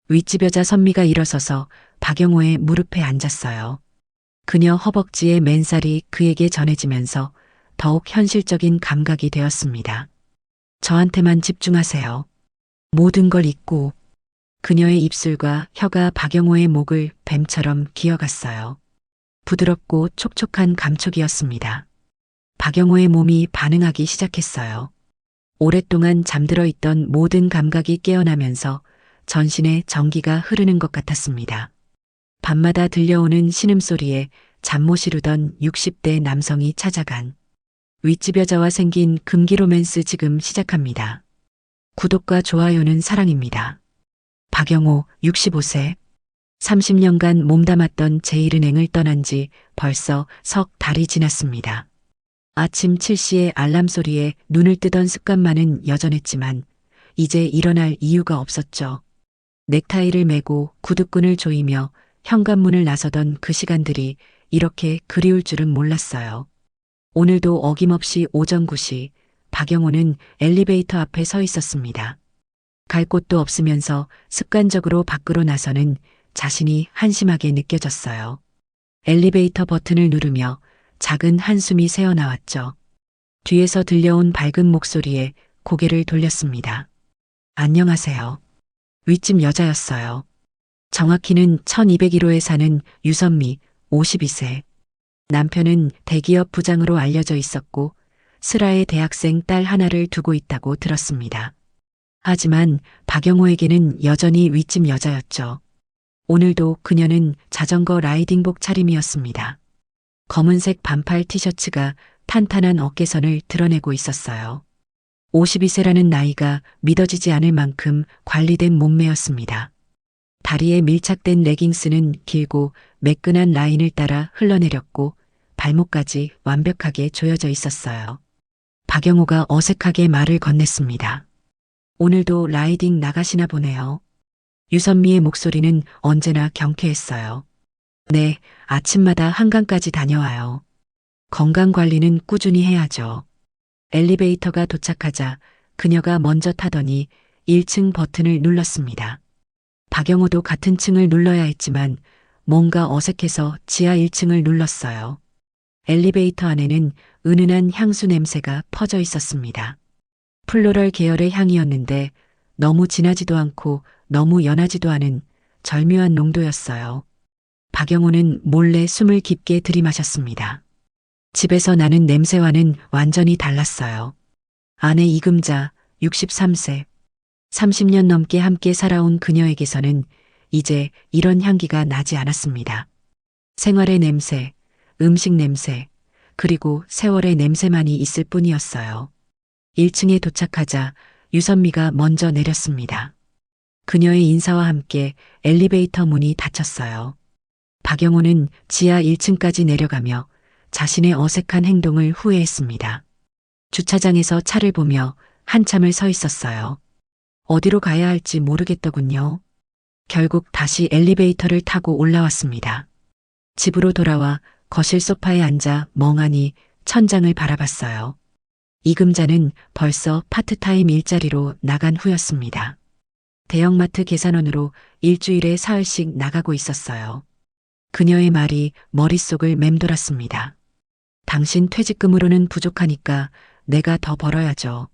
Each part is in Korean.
윗집 여자 선미가 일어서서 박영호의 무릎에 앉았어요. 그녀 허벅지의 맨살이 그에게 전해지면서 더욱 현실적인 감각이 되었습니다. 저한테만 집중하세요. 모든 걸 잊고. 그녀의 입술과 혀가 박영호의 목을 뱀처럼 기어갔어요. 부드럽고 촉촉한 감촉이었습니다. 박영호의 몸이 반응하기 시작했어요. 오랫동안 잠들어 있던 모든 감각이 깨어나면서 전신에 전기가 흐르는 것 같았습니다. 밤마다 들려오는 신음소리에 잠 못 이루던 60대 남성이 찾아간 윗집 여자와 생긴 금기 로맨스 지금 시작합니다. 구독과 좋아요는 사랑입니다. 박영호 65세. 30년간 몸담았던 제1은행을 떠난 지 벌써 석 달이 지났습니다. 아침 7시에 알람 소리에 눈을 뜨던 습관만은 여전했지만 이제 일어날 이유가 없었죠. 넥타이를 매고 구두끈을 조이며 현관문을 나서던 그 시간들이 이렇게 그리울 줄은 몰랐어요. 오늘도 어김없이 오전 9시 박영호는 엘리베이터 앞에 서 있었습니다. 갈 곳도 없으면서 습관적으로 밖으로 나서는 자신이 한심하게 느껴졌어요. 엘리베이터 버튼을 누르며 작은 한숨이 새어나왔죠. 뒤에서 들려온 밝은 목소리에 고개를 돌렸습니다. 안녕하세요. 윗집 여자였어요. 정확히는 1201호에 사는 유선미 52세. 남편은 대기업 부장으로 알려져 있었고 슬아의 대학생 딸 하나를 두고 있다고 들었습니다. 하지만 박영호에게는 여전히 윗집 여자였죠. 오늘도 그녀는 자전거 라이딩복 차림이었습니다. 검은색 반팔 티셔츠가 탄탄한 어깨선을 드러내고 있었어요. 52세라는 나이가 믿어지지 않을 만큼 관리된 몸매였습니다. 다리에 밀착된 레깅스는 길고 매끈한 라인을 따라 흘러내렸고 발목까지 완벽하게 조여져 있었어요. 박영호가 어색하게 말을 건넸습니다. 오늘도 라이딩 나가시나 보네요. 유선미의 목소리는 언제나 경쾌했어요. 네, 아침마다 한강까지 다녀와요. 건강관리는 꾸준히 해야죠. 엘리베이터가 도착하자 그녀가 먼저 타더니 1층 버튼을 눌렀습니다. 박영호도 같은 층을 눌러야 했지만 뭔가 어색해서 지하 1층을 눌렀어요. 엘리베이터 안에는 은은한 향수 냄새가 퍼져 있었습니다. 플로럴 계열의 향이었는데 너무 진하지도 않고 너무 연하지도 않은 절묘한 농도였어요. 박영호는 몰래 숨을 깊게 들이마셨습니다. 집에서 나는 냄새와는 완전히 달랐어요. 아내 이금자 63세. 30년 넘게 함께 살아온 그녀에게서는 이제 이런 향기가 나지 않았습니다. 생활의 냄새, 음식 냄새, 그리고 세월의 냄새만이 있을 뿐이었어요. 1층에 도착하자 유선미가 먼저 내렸습니다. 그녀의 인사와 함께 엘리베이터 문이 닫혔어요. 박영호는 지하 1층까지 내려가며 자신의 어색한 행동을 후회했습니다. 주차장에서 차를 보며 한참을 서 있었어요. 어디로 가야 할지 모르겠더군요. 결국 다시 엘리베이터를 타고 올라왔습니다. 집으로 돌아와 거실 소파에 앉아 멍하니 천장을 바라봤어요. 이금자는 벌써 파트타임 일자리로 나간 후였습니다. 대형마트 계산원으로 일주일에 사흘씩 나가고 있었어요. 그녀의 말이 머릿속을 맴돌았습니다. 당신 퇴직금으로는 부족하니까 내가 더 벌어야죠.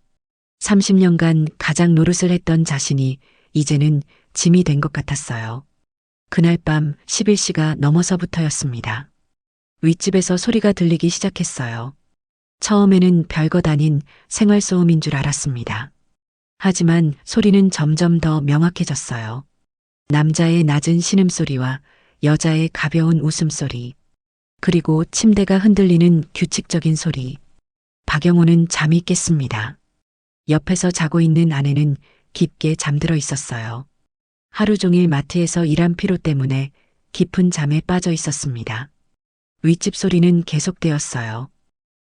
30년간 가장 노릇을 했던 자신이 이제는 짐이 된 것 같았어요. 그날 밤 11시가 넘어서부터였습니다. 윗집에서 소리가 들리기 시작했어요. 처음에는 별것 아닌 생활소음인 줄 알았습니다. 하지만 소리는 점점 더 명확해졌어요. 남자의 낮은 신음소리와 여자의 가벼운 웃음소리, 그리고 침대가 흔들리는 규칙적인 소리. 박영호는 잠이 깼습니다. 옆에서 자고 있는 아내는 깊게 잠들어 있었어요. 하루 종일 마트에서 일한 피로 때문에 깊은 잠에 빠져 있었습니다. 윗집 소리는 계속되었어요.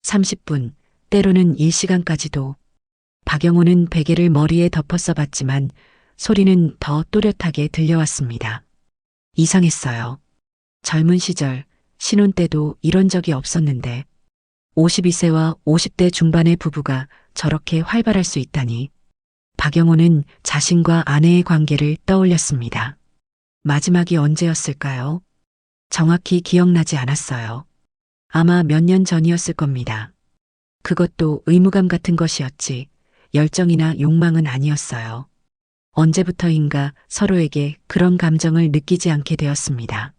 30분, 때로는 1시간까지도. 박영호는 베개를 머리에 덮어 써봤지만 소리는 더 또렷하게 들려왔습니다. 이상했어요. 젊은 시절, 신혼 때도 이런 적이 없었는데 52세와 50대 중반의 부부가 저렇게 활발할 수 있다니. 박영호는 자신과 아내의 관계를 떠올렸습니다. 마지막이 언제였을까요? 정확히 기억나지 않았어요. 아마 몇 년 전이었을 겁니다. 그것도 의무감 같은 것이었지 열정이나 욕망은 아니었어요. 언제부터인가 서로에게 그런 감정을 느끼지 않게 되었습니다.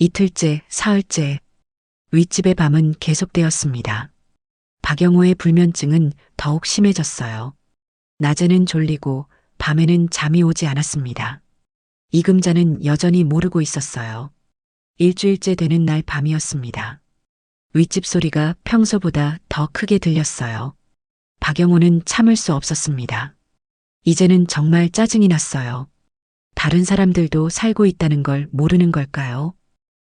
이틀째, 사흘째, 윗집의 밤은 계속되었습니다. 박영호의 불면증은 더욱 심해졌어요. 낮에는 졸리고 밤에는 잠이 오지 않았습니다. 이금자는 여전히 모르고 있었어요. 일주일째 되는 날 밤이었습니다. 윗집 소리가 평소보다 더 크게 들렸어요. 박영호는 참을 수 없었습니다. 이제는 정말 짜증이 났어요. 다른 사람들도 살고 있다는 걸 모르는 걸까요?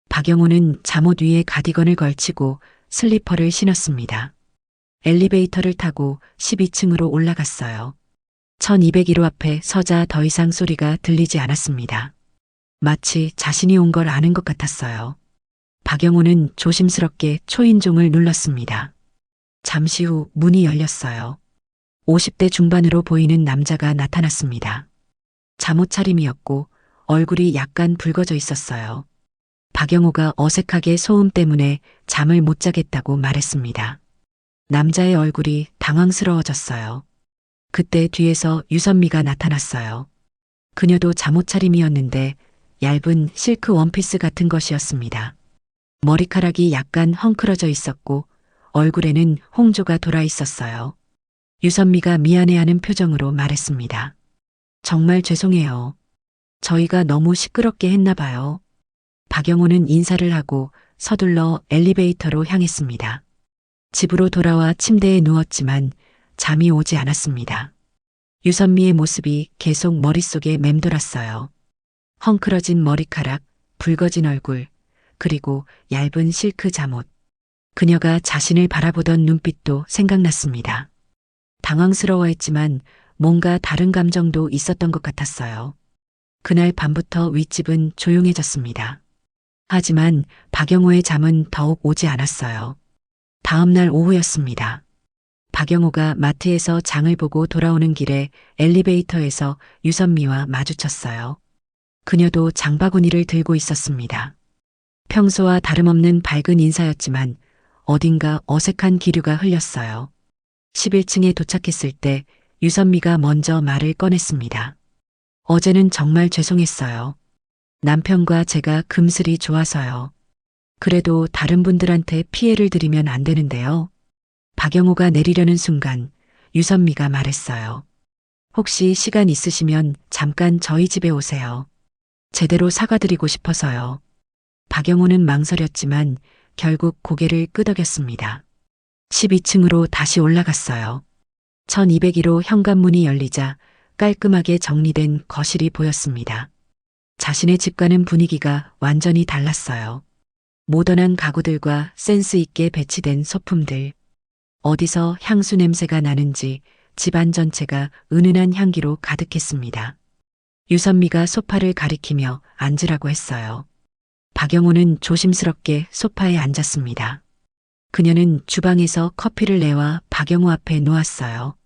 박영호는 잠옷 위에 가디건을 걸치고 슬리퍼를 신었습니다. 엘리베이터를 타고 12층으로 올라갔어요. 1201호 앞에 서자 더 이상 소리가 들리지 않았습니다. 마치 자신이 온 걸 아는 것 같았어요. 박영호는 조심스럽게 초인종을 눌렀습니다. 잠시 후 문이 열렸어요. 50대 중반으로 보이는 남자가 나타났습니다. 잠옷 차림이었고 얼굴이 약간 붉어져 있었어요. 박영호가 어색하게 소음 때문에 잠을 못 자겠다고 말했습니다. 남자의 얼굴이 당황스러워졌어요. 그때 뒤에서 유선미가 나타났어요. 그녀도 잠옷 차림이었는데 얇은 실크 원피스 같은 것이었습니다. 머리카락이 약간 헝클어져 있었고 얼굴에는 홍조가 돌아 있었어요. 유선미가 미안해하는 표정으로 말했습니다. 정말 죄송해요. 저희가 너무 시끄럽게 했나 봐요. 박영호는 인사를 하고 서둘러 엘리베이터로 향했습니다. 집으로 돌아와 침대에 누웠지만 잠이 오지 않았습니다. 유선미의 모습이 계속 머릿속에 맴돌았어요. 헝클어진 머리카락, 붉어진 얼굴, 그리고 얇은 실크 잠옷. 그녀가 자신을 바라보던 눈빛도 생각났습니다. 당황스러워했지만 뭔가 다른 감정도 있었던 것 같았어요. 그날 밤부터 윗집은 조용해졌습니다. 하지만 박영호의 잠은 더욱 오지 않았어요. 다음 날 오후였습니다. 박영호가 마트에서 장을 보고 돌아오는 길에 엘리베이터에서 유선미와 마주쳤어요. 그녀도 장바구니를 들고 있었습니다. 평소와 다름없는 밝은 인사였지만 어딘가 어색한 기류가 흘렸어요. 11층에 도착했을 때 유선미가 먼저 말을 꺼냈습니다. 어제는 정말 죄송했어요. 남편과 제가 금슬이 좋아서요. 그래도 다른 분들한테 피해를 드리면 안 되는데요. 박영호가 내리려는 순간 유선미가 말했어요. 혹시 시간 있으시면 잠깐 저희 집에 오세요. 제대로 사과드리고 싶어서요. 박영호는 망설였지만 결국 고개를 끄덕였습니다. 12층으로 다시 올라갔어요. 1201호 현관문이 열리자 깔끔하게 정리된 거실이 보였습니다. 자신의 집과는 분위기가 완전히 달랐어요. 모던한 가구들과 센스 있게 배치된 소품들. 어디서 향수 냄새가 나는지 집안 전체가 은은한 향기로 가득했습니다. 유선미가 소파를 가리키며 앉으라고 했어요. 박영호는 조심스럽게 소파에 앉았습니다. 그녀는 주방에서 커피를 내와 박영호 앞에 놓았어요.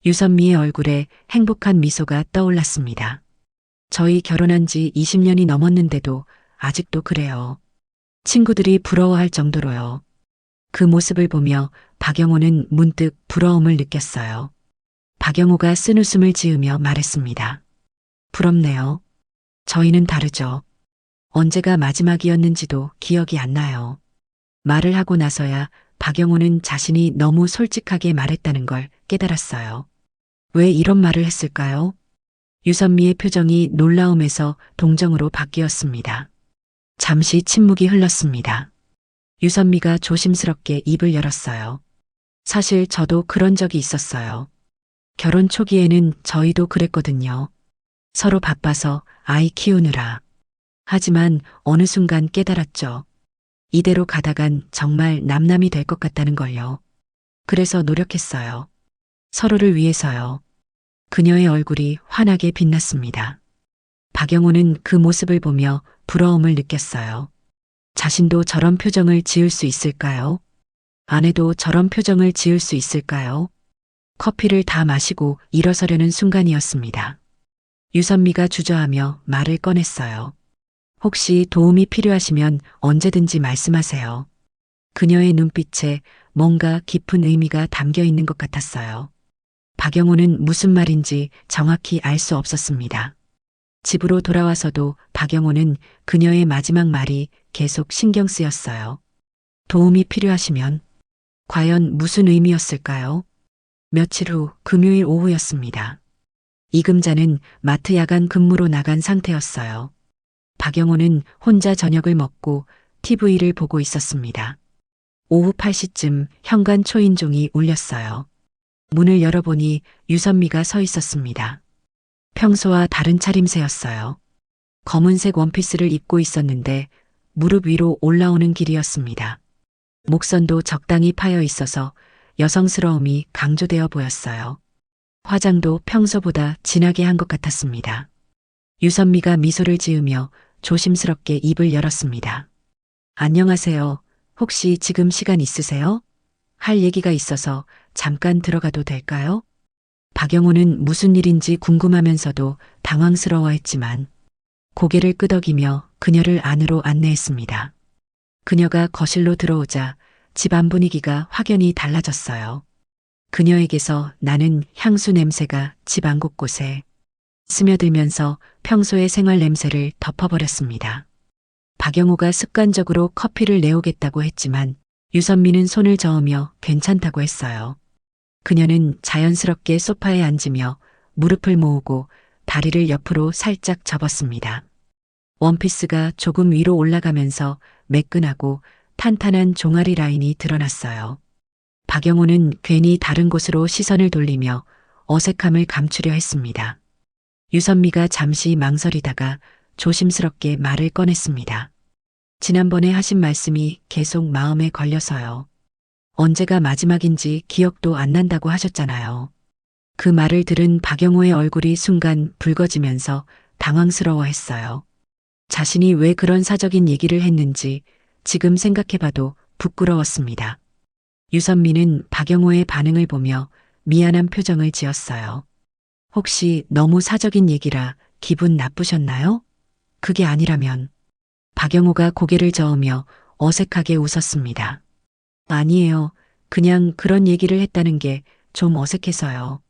유선미의 얼굴에 행복한 미소가 떠올랐습니다. 저희 결혼한 지 20년이 넘었는데도 아직도 그래요. 친구들이 부러워할 정도로요. 그 모습을 보며 박영호는 문득 부러움을 느꼈어요. 박영호가 쓴웃음을 지으며 말했습니다. 부럽네요. 저희는 다르죠. 언제가 마지막이었는지도 기억이 안 나요. 말을 하고 나서야 박영호는 자신이 너무 솔직하게 말했다는 걸 깨달았어요. 왜 이런 말을 했을까요? 유선미의 표정이 놀라움에서 동정으로 바뀌었습니다. 잠시 침묵이 흘렀습니다. 유선미가 조심스럽게 입을 열었어요. 사실 저도 그런 적이 있었어요. 결혼 초기에는 저희도 그랬거든요. 서로 바빠서 아이 키우느라. 하지만 어느 순간 깨달았죠. 이대로 가다간 정말 남남이 될 것 같다는 걸요. 그래서 노력했어요. 서로를 위해서요. 그녀의 얼굴이 환하게 빛났습니다. 박영호는 그 모습을 보며 부러움을 느꼈어요. 자신도 저런 표정을 지을 수 있을까요? 아내도 저런 표정을 지을 수 있을까요? 커피를 다 마시고 일어서려는 순간이었습니다. 유선미가 주저하며 말을 꺼냈어요. 혹시 도움이 필요하시면 언제든지 말씀하세요. 그녀의 눈빛에 뭔가 깊은 의미가 담겨 있는 것 같았어요. 박영호는 무슨 말인지 정확히 알 수 없었습니다. 집으로 돌아와서도 박영호는 그녀의 마지막 말이 계속 신경 쓰였어요. 도움이 필요하시면 과연 무슨 의미였을까요? 며칠 후 금요일 오후였습니다. 이금자는 마트 야간 근무로 나간 상태였어요. 박영호는 혼자 저녁을 먹고 TV를 보고 있었습니다. 오후 8시쯤 현관 초인종이 울렸어요. 문을 열어보니 유선미가 서 있었습니다. 평소와 다른 차림새였어요. 검은색 원피스를 입고 있었는데 무릎 위로 올라오는 길이었습니다. 목선도 적당히 파여 있어서 여성스러움이 강조되어 보였어요. 화장도 평소보다 진하게 한 것 같았습니다. 유선미가 미소를 지으며 조심스럽게 입을 열었습니다. 안녕하세요. 혹시 지금 시간 있으세요? 할 얘기가 있어서 잠깐 들어가도 될까요? 박영호는 무슨 일인지 궁금하면서도 당황스러워했지만 고개를 끄덕이며 그녀를 안으로 안내했습니다. 그녀가 거실로 들어오자 집안 분위기가 확연히 달라졌어요. 그녀에게서 나는 향수 냄새가 집안 곳곳에 스며들면서 평소의 생활 냄새를 덮어버렸습니다. 박영호가 습관적으로 커피를 내오겠다고 했지만 유선미는 손을 저으며 괜찮다고 했어요. 그녀는 자연스럽게 소파에 앉으며 무릎을 모으고 다리를 옆으로 살짝 접었습니다. 원피스가 조금 위로 올라가면서 매끈하고 탄탄한 종아리 라인이 드러났어요. 박영호는 괜히 다른 곳으로 시선을 돌리며 어색함을 감추려 했습니다. 유선미가 잠시 망설이다가 조심스럽게 말을 꺼냈습니다. 지난번에 하신 말씀이 계속 마음에 걸려서요. 언제가 마지막인지 기억도 안 난다고 하셨잖아요. 그 말을 들은 박영호의 얼굴이 순간 붉어지면서 당황스러워했어요. 자신이 왜 그런 사적인 얘기를 했는지 지금 생각해봐도 부끄러웠습니다. 유선미는 박영호의 반응을 보며 미안한 표정을 지었어요. 혹시 너무 사적인 얘기라 기분 나쁘셨나요? 그게 아니라면. 박영호가 고개를 저으며 어색하게 웃었습니다. 아니에요. 그냥 그런 얘기를 했다는 게 좀 어색해서요.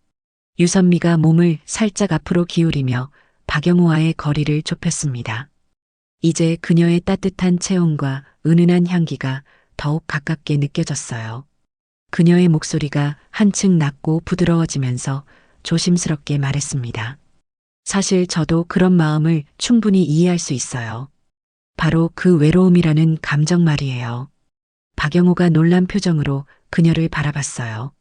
유선미가 몸을 살짝 앞으로 기울이며 박영호와의 거리를 좁혔습니다. 이제 그녀의 따뜻한 체온과 은은한 향기가 더욱 가깝게 느껴졌어요. 그녀의 목소리가 한층 낮고 부드러워지면서 조심스럽게 말했습니다. 사실 저도 그런 마음을 충분히 이해할 수 있어요. 바로 그 외로움이라는 감정 말이에요. 박영호가 놀란 표정으로 그녀를 바라봤어요.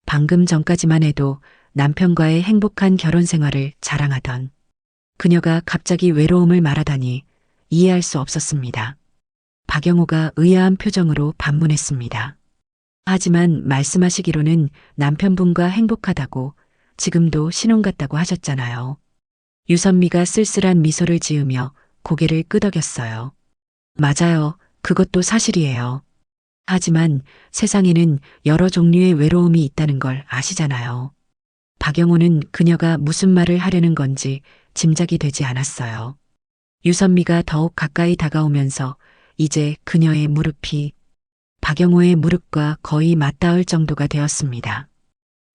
방금 전까지만 해도 남편과의 행복한 결혼 생활을 자랑하던 그녀가 갑자기 외로움을 말하다니 이해할 수 없었습니다. 박영호가 의아한 표정으로 반문했습니다. 하지만 말씀하시기로는 남편분과 행복하다고 지금도 신혼 같다고 하셨잖아요. 유선미가 쓸쓸한 미소를 지으며 고개를 끄덕였어요. 맞아요. 그것도 사실이에요. 하지만 세상에는 여러 종류의 외로움이 있다는 걸 아시잖아요. 박영호는 그녀가 무슨 말을 하려는 건지 짐작이 되지 않았어요. 유선미가 더욱 가까이 다가오면서 이제 그녀의 무릎이 박영호의 무릎과 거의 맞닿을 정도가 되었습니다.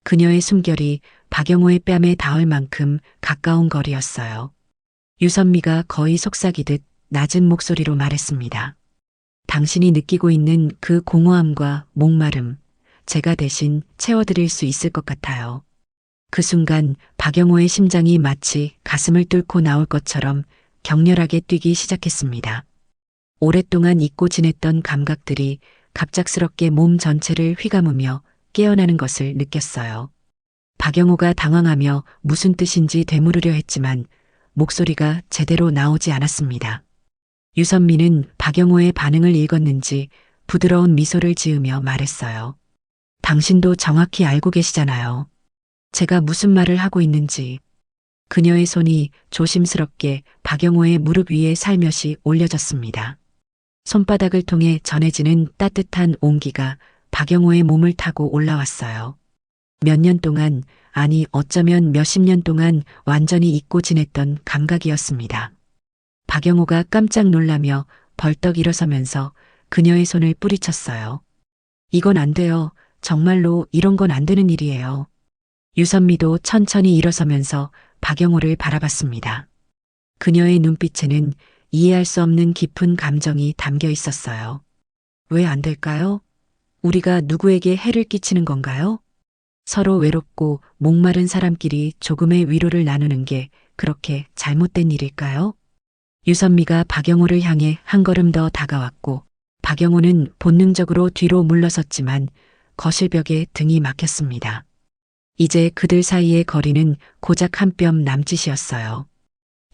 그녀의 숨결이 박영호의 뺨에 닿을 만큼 가까운 거리였어요. 유선미가 거의 속삭이듯 낮은 목소리로 말했습니다. 당신이 느끼고 있는 그 공허함과 목마름, 제가 대신 채워드릴 수 있을 것 같아요. 그 순간 박영호의 심장이 마치 가슴을 뚫고 나올 것처럼 격렬하게 뛰기 시작했습니다. 오랫동안 잊고 지냈던 감각들이 갑작스럽게 몸 전체를 휘감으며 깨어나는 것을 느꼈어요. 박영호가 당황하며 무슨 뜻인지 되물으려 했지만 목소리가 제대로 나오지 않았습니다. 유선미는 박영호의 반응을 읽었는지 부드러운 미소를 지으며 말했어요. 당신도 정확히 알고 계시잖아요. 제가 무슨 말을 하고 있는지. 그녀의 손이 조심스럽게 박영호의 무릎 위에 살며시 올려졌습니다. 손바닥을 통해 전해지는 따뜻한 온기가 박영호의 몸을 타고 올라왔어요. 몇 년 동안, 아니 어쩌면 몇십 년 동안 완전히 잊고 지냈던 감각이었습니다. 박영호가 깜짝 놀라며 벌떡 일어서면서 그녀의 손을 뿌리쳤어요. 이건 안 돼요. 정말로 이런 건 안 되는 일이에요. 유선미도 천천히 일어서면서 박영호를 바라봤습니다. 그녀의 눈빛에는 이해할 수 없는 깊은 감정이 담겨 있었어요. 왜 안 될까요? 우리가 누구에게 해를 끼치는 건가요? 서로 외롭고 목마른 사람끼리 조금의 위로를 나누는 게 그렇게 잘못된 일일까요? 유선미가 박영호를 향해 한 걸음 더 다가왔고 박영호는 본능적으로 뒤로 물러섰지만 거실벽에 등이 막혔습니다. 이제 그들 사이의 거리는 고작 한 뼘 남짓이었어요.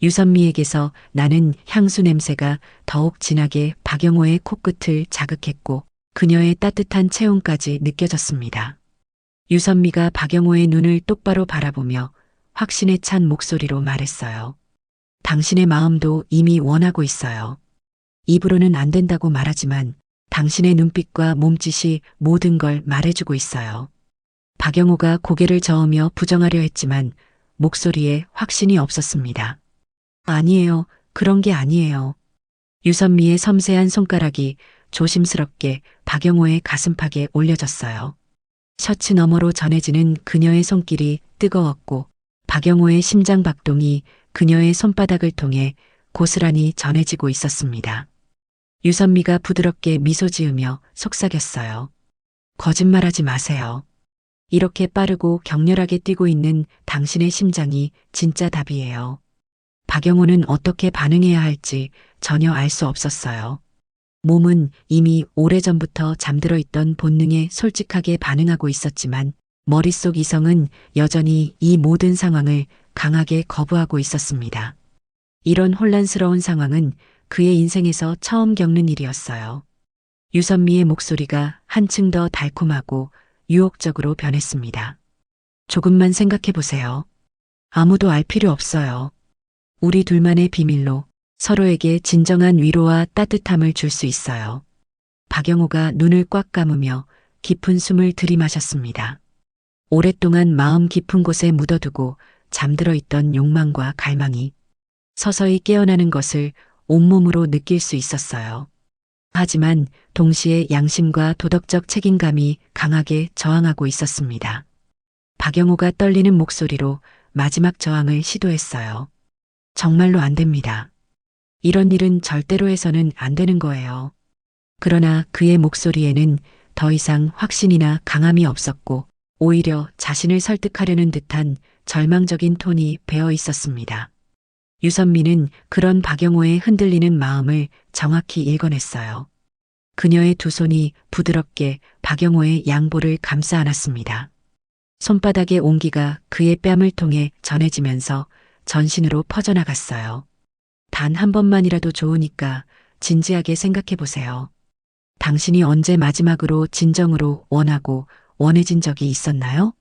유선미에게서 나는 향수 냄새가 더욱 진하게 박영호의 코끝을 자극했고 그녀의 따뜻한 체온까지 느껴졌습니다. 유선미가 박영호의 눈을 똑바로 바라보며 확신에 찬 목소리로 말했어요. 당신의 마음도 이미 원하고 있어요. 입으로는 안 된다고 말하지만 당신의 눈빛과 몸짓이 모든 걸 말해주고 있어요. 박영호가 고개를 저으며 부정하려 했지만 목소리에 확신이 없었습니다. 아니에요. 그런 게 아니에요. 유선미의 섬세한 손가락이 조심스럽게 박영호의 가슴팍에 올려졌어요. 셔츠 너머로 전해지는 그녀의 손길이 뜨거웠고 박영호의 심장 박동이 그녀의 손바닥을 통해 고스란히 전해지고 있었습니다. 유선미가 부드럽게 미소 지으며 속삭였어요. 거짓말하지 마세요. 이렇게 빠르고 격렬하게 뛰고 있는 당신의 심장이 진짜 답이에요. 박영호는 어떻게 반응해야 할지 전혀 알 수 없었어요. 몸은 이미 오래전부터 잠들어 있던 본능에 솔직하게 반응하고 있었지만 머릿속 이성은 여전히 이 모든 상황을 강하게 거부하고 있었습니다. 이런 혼란스러운 상황은 그의 인생에서 처음 겪는 일이었어요. 유선미의 목소리가 한층 더 달콤하고 유혹적으로 변했습니다. 조금만 생각해 보세요. 아무도 알 필요 없어요. 우리 둘만의 비밀로 서로에게 진정한 위로와 따뜻함을 줄 수 있어요. 박영호가 눈을 꽉 감으며 깊은 숨을 들이마셨습니다. 오랫동안 마음 깊은 곳에 묻어두고 잠들어 있던 욕망과 갈망이 서서히 깨어나는 것을 온몸으로 느낄 수 있었어요. 하지만 동시에 양심과 도덕적 책임감이 강하게 저항하고 있었습니다. 박영호가 떨리는 목소리로 마지막 저항을 시도했어요. 정말로 안 됩니다. 이런 일은 절대로 해서는 안 되는 거예요. 그러나 그의 목소리에는 더 이상 확신이나 강함이 없었고 오히려 자신을 설득하려는 듯한 절망적인 톤이 배어 있었습니다. 유선미는 그런 박영호의 흔들리는 마음을 정확히 읽어냈어요. 그녀의 두 손이 부드럽게 박영호의 양볼을 감싸 안았습니다. 손바닥의 온기가 그의 뺨을 통해 전해지면서 전신으로 퍼져나갔어요. 단 한 번만이라도 좋으니까 진지하게 생각해 보세요. 당신이 언제 마지막으로 진정으로 원하고 원해진 적이 있었나요?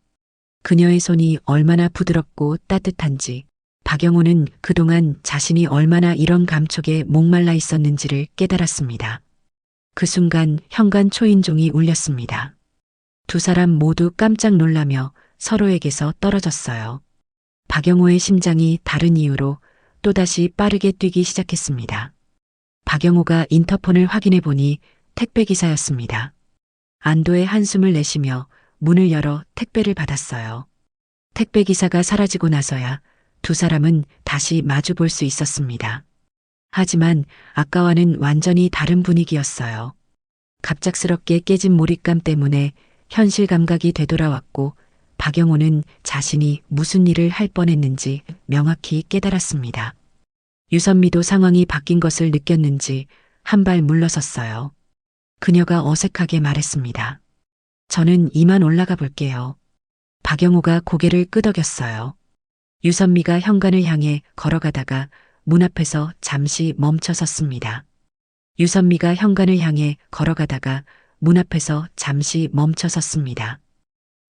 그녀의 손이 얼마나 부드럽고 따뜻한지 박영호는 그동안 자신이 얼마나 이런 감촉에 목말라 있었는지를 깨달았습니다. 그 순간 현관 초인종이 울렸습니다. 두 사람 모두 깜짝 놀라며 서로에게서 떨어졌어요. 박영호의 심장이 다른 이유로 또다시 빠르게 뛰기 시작했습니다. 박영호가 인터폰을 확인해 보니 택배기사였습니다. 안도의 한숨을 내쉬며 문을 열어 택배를 받았어요. 택배기사가 사라지고 나서야 두 사람은 다시 마주 볼 수 있었습니다. 하지만 아까와는 완전히 다른 분위기였어요. 갑작스럽게 깨진 몰입감 때문에 현실 감각이 되돌아왔고 박영호는 자신이 무슨 일을 할 뻔했는지 명확히 깨달았습니다. 유선미도 상황이 바뀐 것을 느꼈는지 한 발 물러섰어요. 그녀가 어색하게 말했습니다. 저는 이만 올라가 볼게요. 박영호가 고개를 끄덕였어요. 유선미가 현관을 향해 걸어가다가 문 앞에서 잠시 멈춰 섰습니다. 유선미가 현관을 향해 걸어가다가 문 앞에서 잠시 멈춰 섰습니다.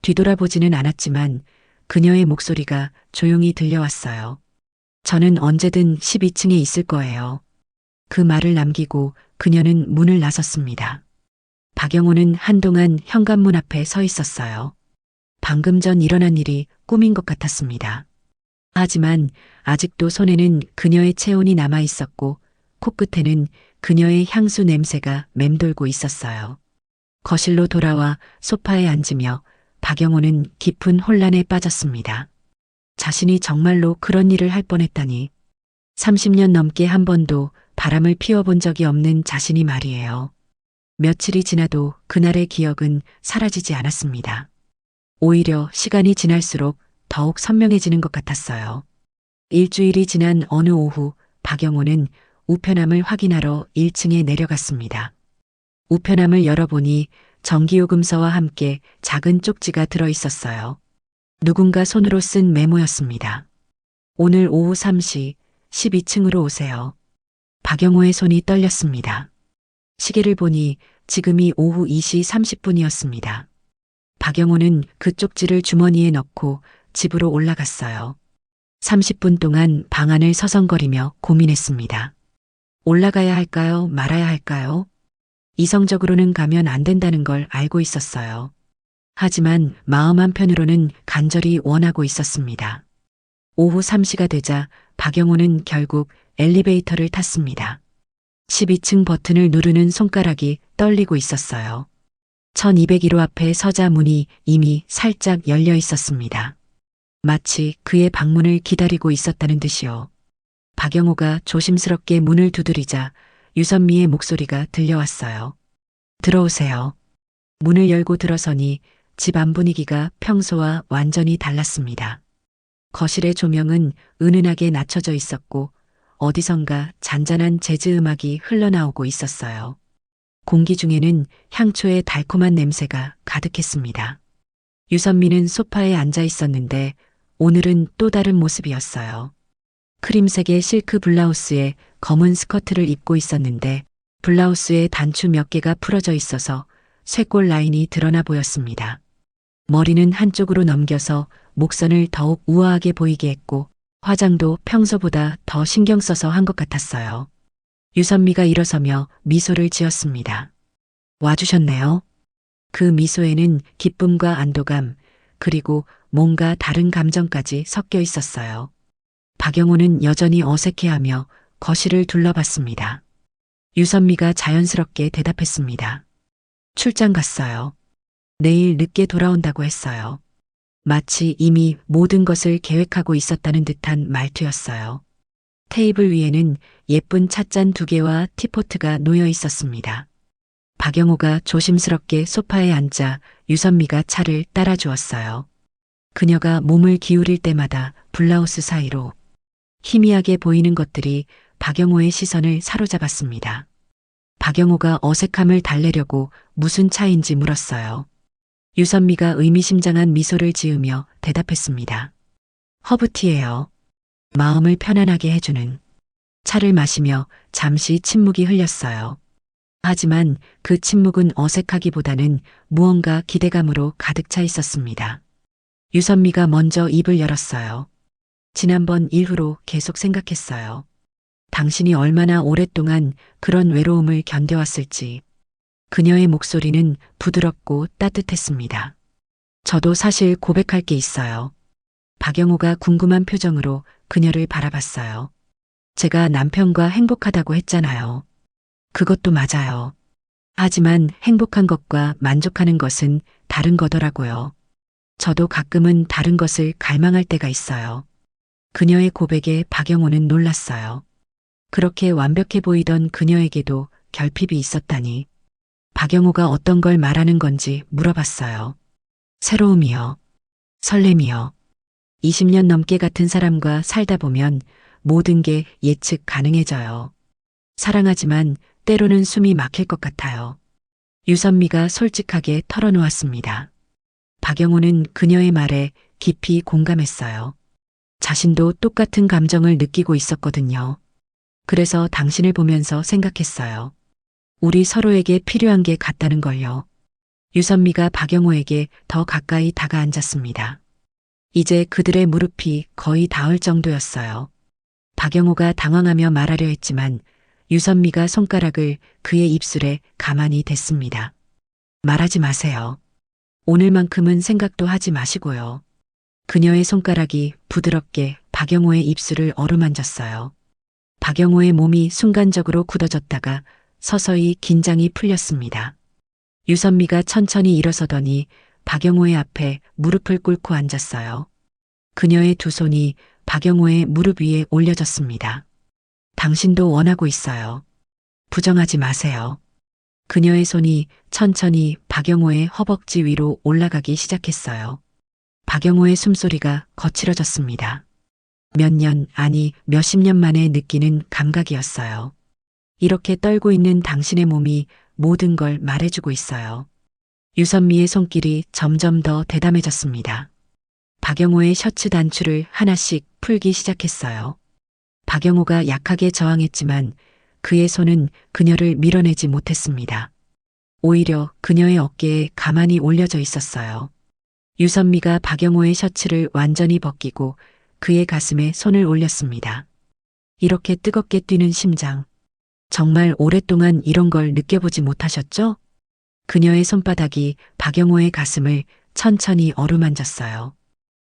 뒤돌아보지는 않았지만 그녀의 목소리가 조용히 들려왔어요. 저는 언제든 12층에 있을 거예요. 그 말을 남기고 그녀는 문을 나섰습니다. 박영호는 한동안 현관문 앞에 서 있었어요. 방금 전 일어난 일이 꿈인 것 같았습니다. 하지만 아직도 손에는 그녀의 체온이 남아 있었고 코끝에는 그녀의 향수 냄새가 맴돌고 있었어요. 거실로 돌아와 소파에 앉으며 박영호는 깊은 혼란에 빠졌습니다. 자신이 정말로 그런 일을 할 뻔했다니. 30년 넘게 한 번도 바람을 피워본 적이 없는 자신이 말이에요. 며칠이 지나도 그날의 기억은 사라지지 않았습니다. 오히려 시간이 지날수록 더욱 선명해지는 것 같았어요. 일주일이 지난 어느 오후 박영호는 우편함을 확인하러 1층에 내려갔습니다. 우편함을 열어보니 전기요금서와 함께 작은 쪽지가 들어 있었어요. 누군가 손으로 쓴 메모였습니다. 오늘 오후 3시 12층으로 오세요. 박영호의 손이 떨렸습니다. 시계를 보니 지금이 오후 2시 30분이었습니다. 박영호는 그 쪽지를 주머니에 넣고 집으로 올라갔어요. 30분 동안 방 안을 서성거리며 고민했습니다. 올라가야 할까요? 말아야 할까요? 이성적으로는 가면 안 된다는 걸 알고 있었어요. 하지만 마음 한편으로는 간절히 원하고 있었습니다. 오후 3시가 되자 박영호는 결국 엘리베이터를 탔습니다. 12층 버튼을 누르는 손가락이 떨리고 있었어요. 1201호 앞에 서자 문이 이미 살짝 열려 있었습니다. 마치 그의 방문을 기다리고 있었다는 듯이요. 박영호가 조심스럽게 문을 두드리자 유선미의 목소리가 들려왔어요. 들어오세요. 문을 열고 들어서니 집 안 분위기가 평소와 완전히 달랐습니다. 거실의 조명은 은은하게 낮춰져 있었고 어디선가 잔잔한 재즈 음악이 흘러나오고 있었어요. 공기 중에는 향초의 달콤한 냄새가 가득했습니다. 유선미는 소파에 앉아 있었는데 오늘은 또 다른 모습이었어요. 크림색의 실크 블라우스에 검은 스커트를 입고 있었는데 블라우스에 단추 몇 개가 풀어져 있어서 쇄골 라인이 드러나 보였습니다. 머리는 한쪽으로 넘겨서 목선을 더욱 우아하게 보이게 했고 화장도 평소보다 더 신경 써서 한 것 같았어요. 유선미가 일어서며 미소를 지었습니다. 와주셨네요. 그 미소에는 기쁨과 안도감, 그리고 뭔가 다른 감정까지 섞여 있었어요. 박영호는 여전히 어색해하며 거실을 둘러봤습니다. 유선미가 자연스럽게 대답했습니다. 출장 갔어요. 내일 늦게 돌아온다고 했어요. 마치 이미 모든 것을 계획하고 있었다는 듯한 말투였어요. 테이블 위에는 예쁜 찻잔 2개와 티포트가 놓여 있었습니다. 박영호가 조심스럽게 소파에 앉아 유선미가 차를 따라 주었어요. 그녀가 몸을 기울일 때마다 블라우스 사이로 희미하게 보이는 것들이 박영호의 시선을 사로잡았습니다. 박영호가 어색함을 달래려고 무슨 차인지 물었어요. 유선미가 의미심장한 미소를 지으며 대답했습니다. 허브티예요. 마음을 편안하게 해주는. 차를 마시며 잠시 침묵이 흘렸어요. 하지만 그 침묵은 어색하기보다는 무언가 기대감으로 가득 차 있었습니다. 유선미가 먼저 입을 열었어요. 지난번 이후로 계속 생각했어요. 당신이 얼마나 오랫동안 그런 외로움을 견뎌왔을지. 그녀의 목소리는 부드럽고 따뜻했습니다. 저도 사실 고백할 게 있어요. 박영호가 궁금한 표정으로 그녀를 바라봤어요. 제가 남편과 행복하다고 했잖아요. 그것도 맞아요. 하지만 행복한 것과 만족하는 것은 다른 거더라고요. 저도 가끔은 다른 것을 갈망할 때가 있어요. 그녀의 고백에 박영호는 놀랐어요. 그렇게 완벽해 보이던 그녀에게도 결핍이 있었다니. 박영호가 어떤 걸 말하는 건지 물어봤어요. 새로움이요. 설렘이요. 20년 넘게 같은 사람과 살다 보면 모든 게 예측 가능해져요. 사랑하지만 때로는 숨이 막힐 것 같아요. 유선미가 솔직하게 털어놓았습니다. 박영호는 그녀의 말에 깊이 공감했어요. 자신도 똑같은 감정을 느끼고 있었거든요. 그래서 당신을 보면서 생각했어요. 우리 서로에게 필요한 게 같다는 걸요. 유선미가 박영호에게 더 가까이 다가앉았습니다. 이제 그들의 무릎이 거의 닿을 정도였어요. 박영호가 당황하며 말하려 했지만 유선미가 손가락을 그의 입술에 가만히 댔습니다. 말하지 마세요. 오늘만큼은 생각도 하지 마시고요. 그녀의 손가락이 부드럽게 박영호의 입술을 어루만졌어요. 박영호의 몸이 순간적으로 굳어졌다가 서서히 긴장이 풀렸습니다. 유선미가 천천히 일어서더니 박영호의 앞에 무릎을 꿇고 앉았어요. 그녀의 두 손이 박영호의 무릎 위에 올려졌습니다. 당신도 원하고 있어요. 부정하지 마세요. 그녀의 손이 천천히 박영호의 허벅지 위로 올라가기 시작했어요. 박영호의 숨소리가 거칠어졌습니다. 몇 년, 아니 몇십 년 만에 느끼는 감각이었어요. 이렇게 떨고 있는 당신의 몸이 모든 걸 말해주고 있어요. 유선미의 손길이 점점 더 대담해졌습니다. 박영호의 셔츠 단추를 하나씩 풀기 시작했어요. 박영호가 약하게 저항했지만 그의 손은 그녀를 밀어내지 못했습니다. 오히려 그녀의 어깨에 가만히 올려져 있었어요. 유선미가 박영호의 셔츠를 완전히 벗기고 그의 가슴에 손을 올렸습니다. 이렇게 뜨겁게 뛰는 심장. 정말 오랫동안 이런 걸 느껴보지 못하셨죠? 그녀의 손바닥이 박영호의 가슴을 천천히 어루만졌어요.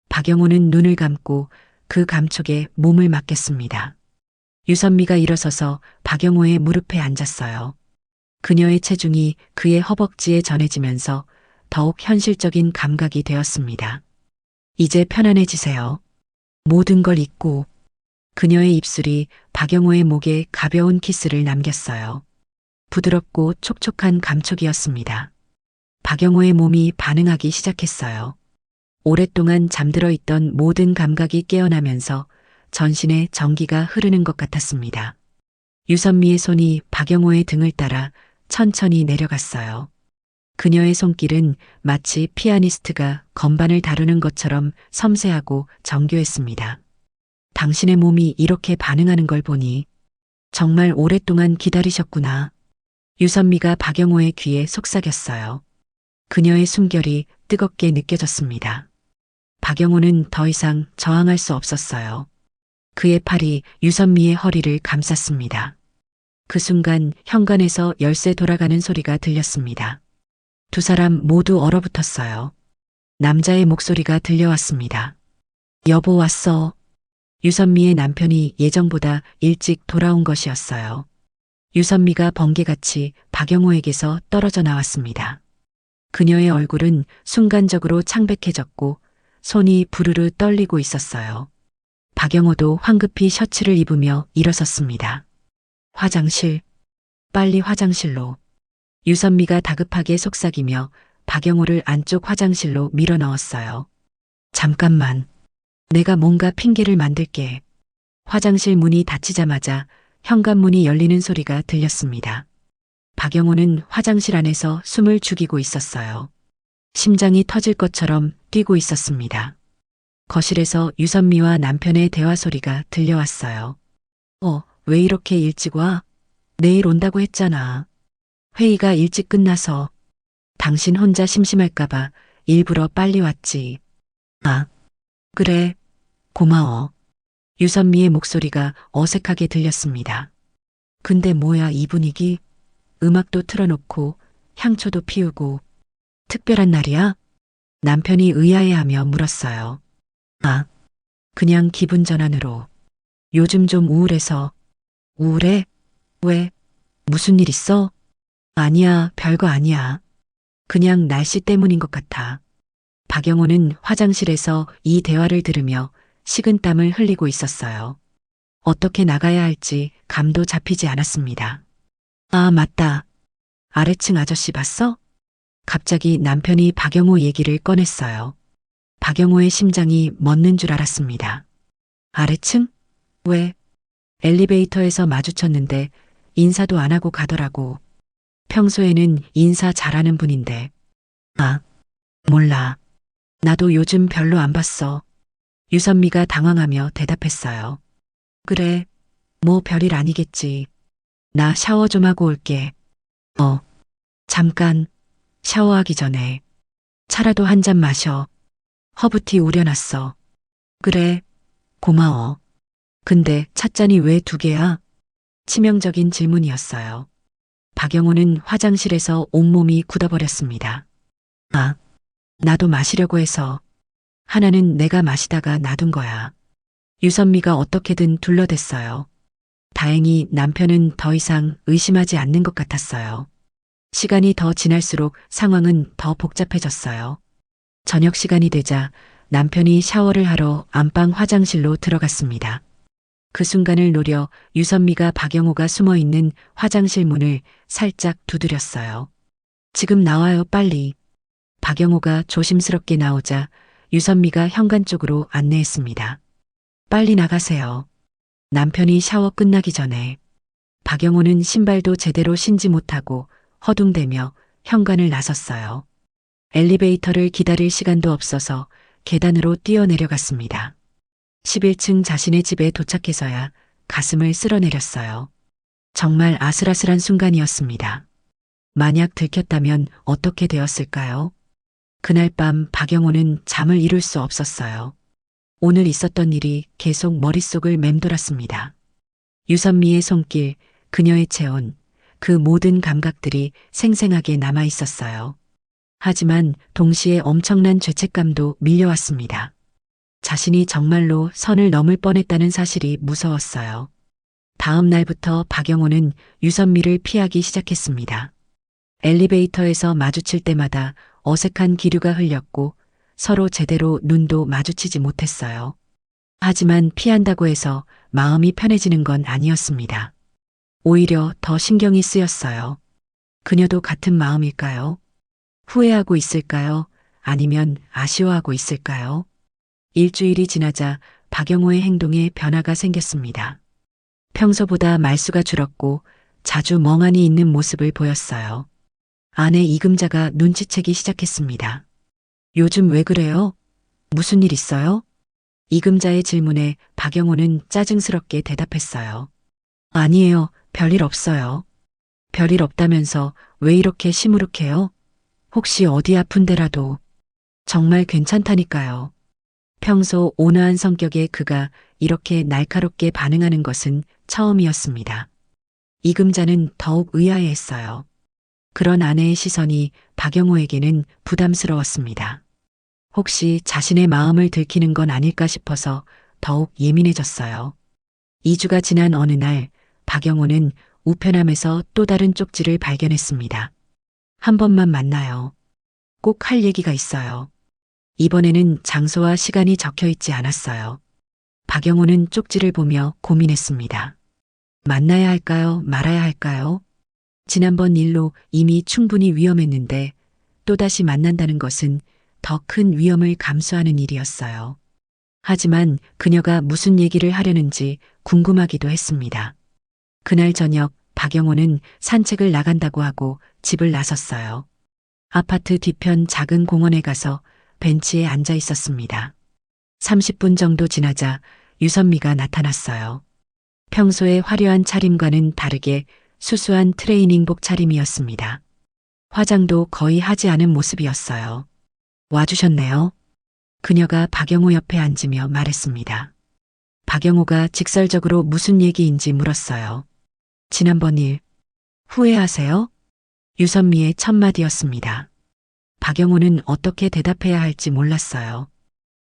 박영호는 눈을 감고 그 감촉에 몸을 맡겼습니다. 유선미가 일어서서 박영호의 무릎에 앉았어요. 그녀의 체중이 그의 허벅지에 전해지면서 더욱 현실적인 감각이 되었습니다. 이제 편안해지세요. 모든 걸 잊고. 그녀의 입술이 박영호의 목에 가벼운 키스를 남겼어요. 부드럽고 촉촉한 감촉이었습니다. 박영호의 몸이 반응하기 시작했어요. 오랫동안 잠들어 있던 모든 감각이 깨어나면서 전신에 전기가 흐르는 것 같았습니다. 유선미의 손이 박영호의 등을 따라 천천히 내려갔어요. 그녀의 손길은 마치 피아니스트가 건반을 다루는 것처럼 섬세하고 정교했습니다. 당신의 몸이 이렇게 반응하는 걸 보니 정말 오랫동안 기다리셨구나. 유선미가 박영호의 귀에 속삭였어요. 그녀의 숨결이 뜨겁게 느껴졌습니다. 박영호는 더 이상 저항할 수 없었어요. 그의 팔이 유선미의 허리를 감쌌습니다. 그 순간 현관에서 열쇠 돌아가는 소리가 들렸습니다. 두 사람 모두 얼어붙었어요. 남자의 목소리가 들려왔습니다. 여보 왔어. 유선미의 남편이 예정보다 일찍 돌아온 것이었어요. 유선미가 번개같이 박영호에게서 떨어져 나왔습니다. 그녀의 얼굴은 순간적으로 창백해졌고 손이 부르르 떨리고 있었어요. 박영호도 황급히 셔츠를 입으며 일어섰습니다. 화장실, 빨리 화장실로. 유선미가 다급하게 속삭이며 박영호를 안쪽 화장실로 밀어 넣었어요. 잠깐만. 내가 뭔가 핑계를 만들게. 화장실 문이 닫히자마자 현관문이 열리는 소리가 들렸습니다. 박영호는 화장실 안에서 숨을 죽이고 있었어요. 심장이 터질 것처럼 뛰고 있었습니다. 거실에서 유선미와 남편의 대화 소리가 들려왔어요. 왜 이렇게 일찍 와? 내일 온다고 했잖아. 회의가 일찍 끝나서. 당신 혼자 심심할까봐 일부러 빨리 왔지. 아, 그래. 고마워. 유선미의 목소리가 어색하게 들렸습니다. 근데 뭐야 이 분위기? 음악도 틀어놓고 향초도 피우고. 특별한 날이야? 남편이 의아해하며 물었어요. 아, 그냥 기분 전환으로. 요즘 좀 우울해서. 우울해? 왜? 무슨 일 있어? 아니야, 별거 아니야. 그냥 날씨 때문인 것 같아. 박영호는 화장실에서 이 대화를 들으며 식은땀을 흘리고 있었어요. 어떻게 나가야 할지 감도 잡히지 않았습니다. 아, 맞다. 아래층 아저씨 봤어? 갑자기 남편이 박영호 얘기를 꺼냈어요. 박영호의 심장이 멎는 줄 알았습니다. 아래층? 왜? 엘리베이터에서 마주쳤는데 인사도 안 하고 가더라고. 평소에는 인사 잘하는 분인데. 아, 몰라. 나도 요즘 별로 안 봤어. 유선미가 당황하며 대답했어요. 그래, 뭐 별일 아니겠지. 나 샤워 좀 하고 올게. 잠깐. 샤워하기 전에 차라도 한 잔 마셔. 허브티 우려놨어. 그래, 고마워. 근데 찻잔이 왜 두 개야? 치명적인 질문이었어요. 박영호는 화장실에서 온몸이 굳어버렸습니다. 아, 나도 마시려고 해서. 하나는 내가 마시다가 놔둔 거야. 유선미가 어떻게든 둘러댔어요. 다행히 남편은 더 이상 의심하지 않는 것 같았어요. 시간이 더 지날수록 상황은 더 복잡해졌어요. 저녁 시간이 되자 남편이 샤워를 하러 안방 화장실로 들어갔습니다. 그 순간을 노려 유선미가 박영호가 숨어 있는 화장실 문을 살짝 두드렸어요. 지금 나와요, 빨리. 박영호가 조심스럽게 나오자 유선미가 현관 쪽으로 안내했습니다. 빨리 나가세요. 남편이 샤워 끝나기 전에. 박영호는 신발도 제대로 신지 못하고 허둥대며 현관을 나섰어요. 엘리베이터를 기다릴 시간도 없어서 계단으로 뛰어내려갔습니다. 11층 자신의 집에 도착해서야 가슴을 쓸어내렸어요. 정말 아슬아슬한 순간이었습니다. 만약 들켰다면 어떻게 되었을까요? 그날 밤 박영호는 잠을 이룰 수 없었어요. 오늘 있었던 일이 계속 머릿속을 맴돌았습니다. 유선미의 손길, 그녀의 체온, 그 모든 감각들이 생생하게 남아 있었어요. 하지만 동시에 엄청난 죄책감도 밀려왔습니다. 자신이 정말로 선을 넘을 뻔했다는 사실이 무서웠어요. 다음 날부터 박영호는 유선미를 피하기 시작했습니다. 엘리베이터에서 마주칠 때마다 어색한 기류가 흘렸고 서로 제대로 눈도 마주치지 못했어요. 하지만 피한다고 해서 마음이 편해지는 건 아니었습니다. 오히려 더 신경이 쓰였어요. 그녀도 같은 마음일까요? 후회하고 있을까요? 아니면 아쉬워하고 있을까요? 일주일이 지나자 박영호의 행동에 변화가 생겼습니다. 평소보다 말수가 줄었고 자주 멍하니 있는 모습을 보였어요. 아내 이금자가 눈치채기 시작했습니다. 요즘 왜 그래요? 무슨 일 있어요? 이금자의 질문에 박영호는 짜증스럽게 대답했어요. 아니에요. 별일 없어요. 별일 없다면서 왜 이렇게 시무룩해요? 혹시 어디 아픈 데라도. 정말 괜찮다니까요. 평소 온화한 성격의 그가 이렇게 날카롭게 반응하는 것은 처음이었습니다. 이금자는 더욱 의아해했어요. 그런 아내의 시선이 박영호에게는 부담스러웠습니다. 혹시 자신의 마음을 들키는 건 아닐까 싶어서 더욱 예민해졌어요. 2주가 지난 어느 날 박영호는 우편함에서 또 다른 쪽지를 발견했습니다. 한 번만 만나요. 꼭 할 얘기가 있어요. 이번에는 장소와 시간이 적혀 있지 않았어요. 박영호는 쪽지를 보며 고민했습니다. 만나야 할까요? 말아야 할까요? 지난번 일로 이미 충분히 위험했는데 또다시 만난다는 것은 더 큰 위험을 감수하는 일이었어요. 하지만 그녀가 무슨 얘기를 하려는지 궁금하기도 했습니다. 그날 저녁 박영호는 산책을 나간다고 하고 집을 나섰어요. 아파트 뒤편 작은 공원에 가서 벤치에 앉아 있었습니다. 30분 정도 지나자 유선미가 나타났어요. 평소의 화려한 차림과는 다르게 수수한 트레이닝복 차림이었습니다. 화장도 거의 하지 않은 모습이었어요. 와주셨네요. 그녀가 박영호 옆에 앉으며 말했습니다. 박영호가 직설적으로 무슨 얘기인지 물었어요. 지난번 일, 후회하세요? 유선미의 첫 마디였습니다. 박영호는 어떻게 대답해야 할지 몰랐어요.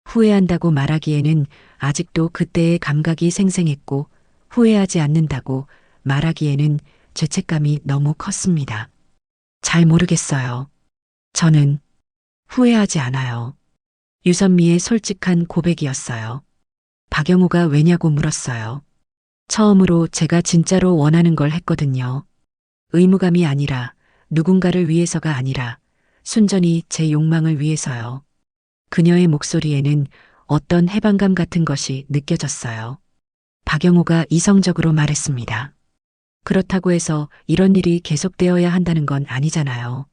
후회한다고 말하기에는 아직도 그때의 감각이 생생했고 후회하지 않는다고 말하기에는 죄책감이 너무 컸습니다. 잘 모르겠어요. 저는 후회하지 않아요. 유선미의 솔직한 고백이었어요. 박영호가 왜냐고 물었어요. 처음으로 제가 진짜로 원하는 걸 했거든요. 의무감이 아니라 누군가를 위해서가 아니라 순전히 제 욕망을 위해서요. 그녀의 목소리에는 어떤 해방감 같은 것이 느껴졌어요. 박영호가 이성적으로 말했습니다. 그렇다고 해서 이런 일이 계속되어야 한다는 건 아니잖아요.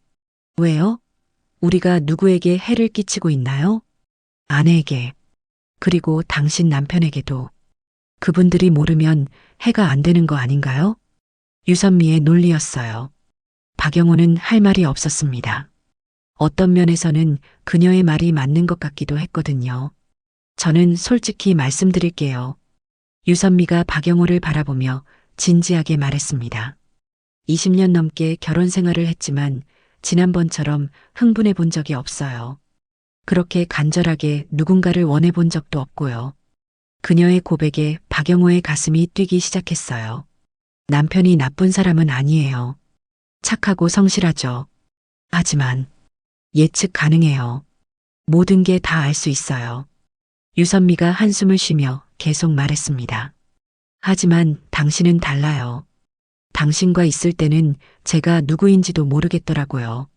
왜요? 우리가 누구에게 해를 끼치고 있나요? 아내에게, 그리고 당신 남편에게도. 그분들이 모르면 해가 안 되는 거 아닌가요? 유선미의 논리였어요. 박영호는 할 말이 없었습니다. 어떤 면에서는 그녀의 말이 맞는 것 같기도 했거든요. 저는 솔직히 말씀드릴게요. 유선미가 박영호를 바라보며 진지하게 말했습니다. 20년 넘게 결혼 생활을 했지만 지난번처럼 흥분해 본 적이 없어요. 그렇게 간절하게 누군가를 원해본 적도 없고요. 그녀의 고백에 박영호의 가슴이 뛰기 시작했어요. 남편이 나쁜 사람은 아니에요. 착하고 성실하죠. 하지만 예측 가능해요. 모든 게 다 알 수 있어요. 유선미가 한숨을 쉬며 계속 말했습니다. 하지만 당신은 달라요. 당신과 있을 때는 제가 누구인지도 모르겠더라고요.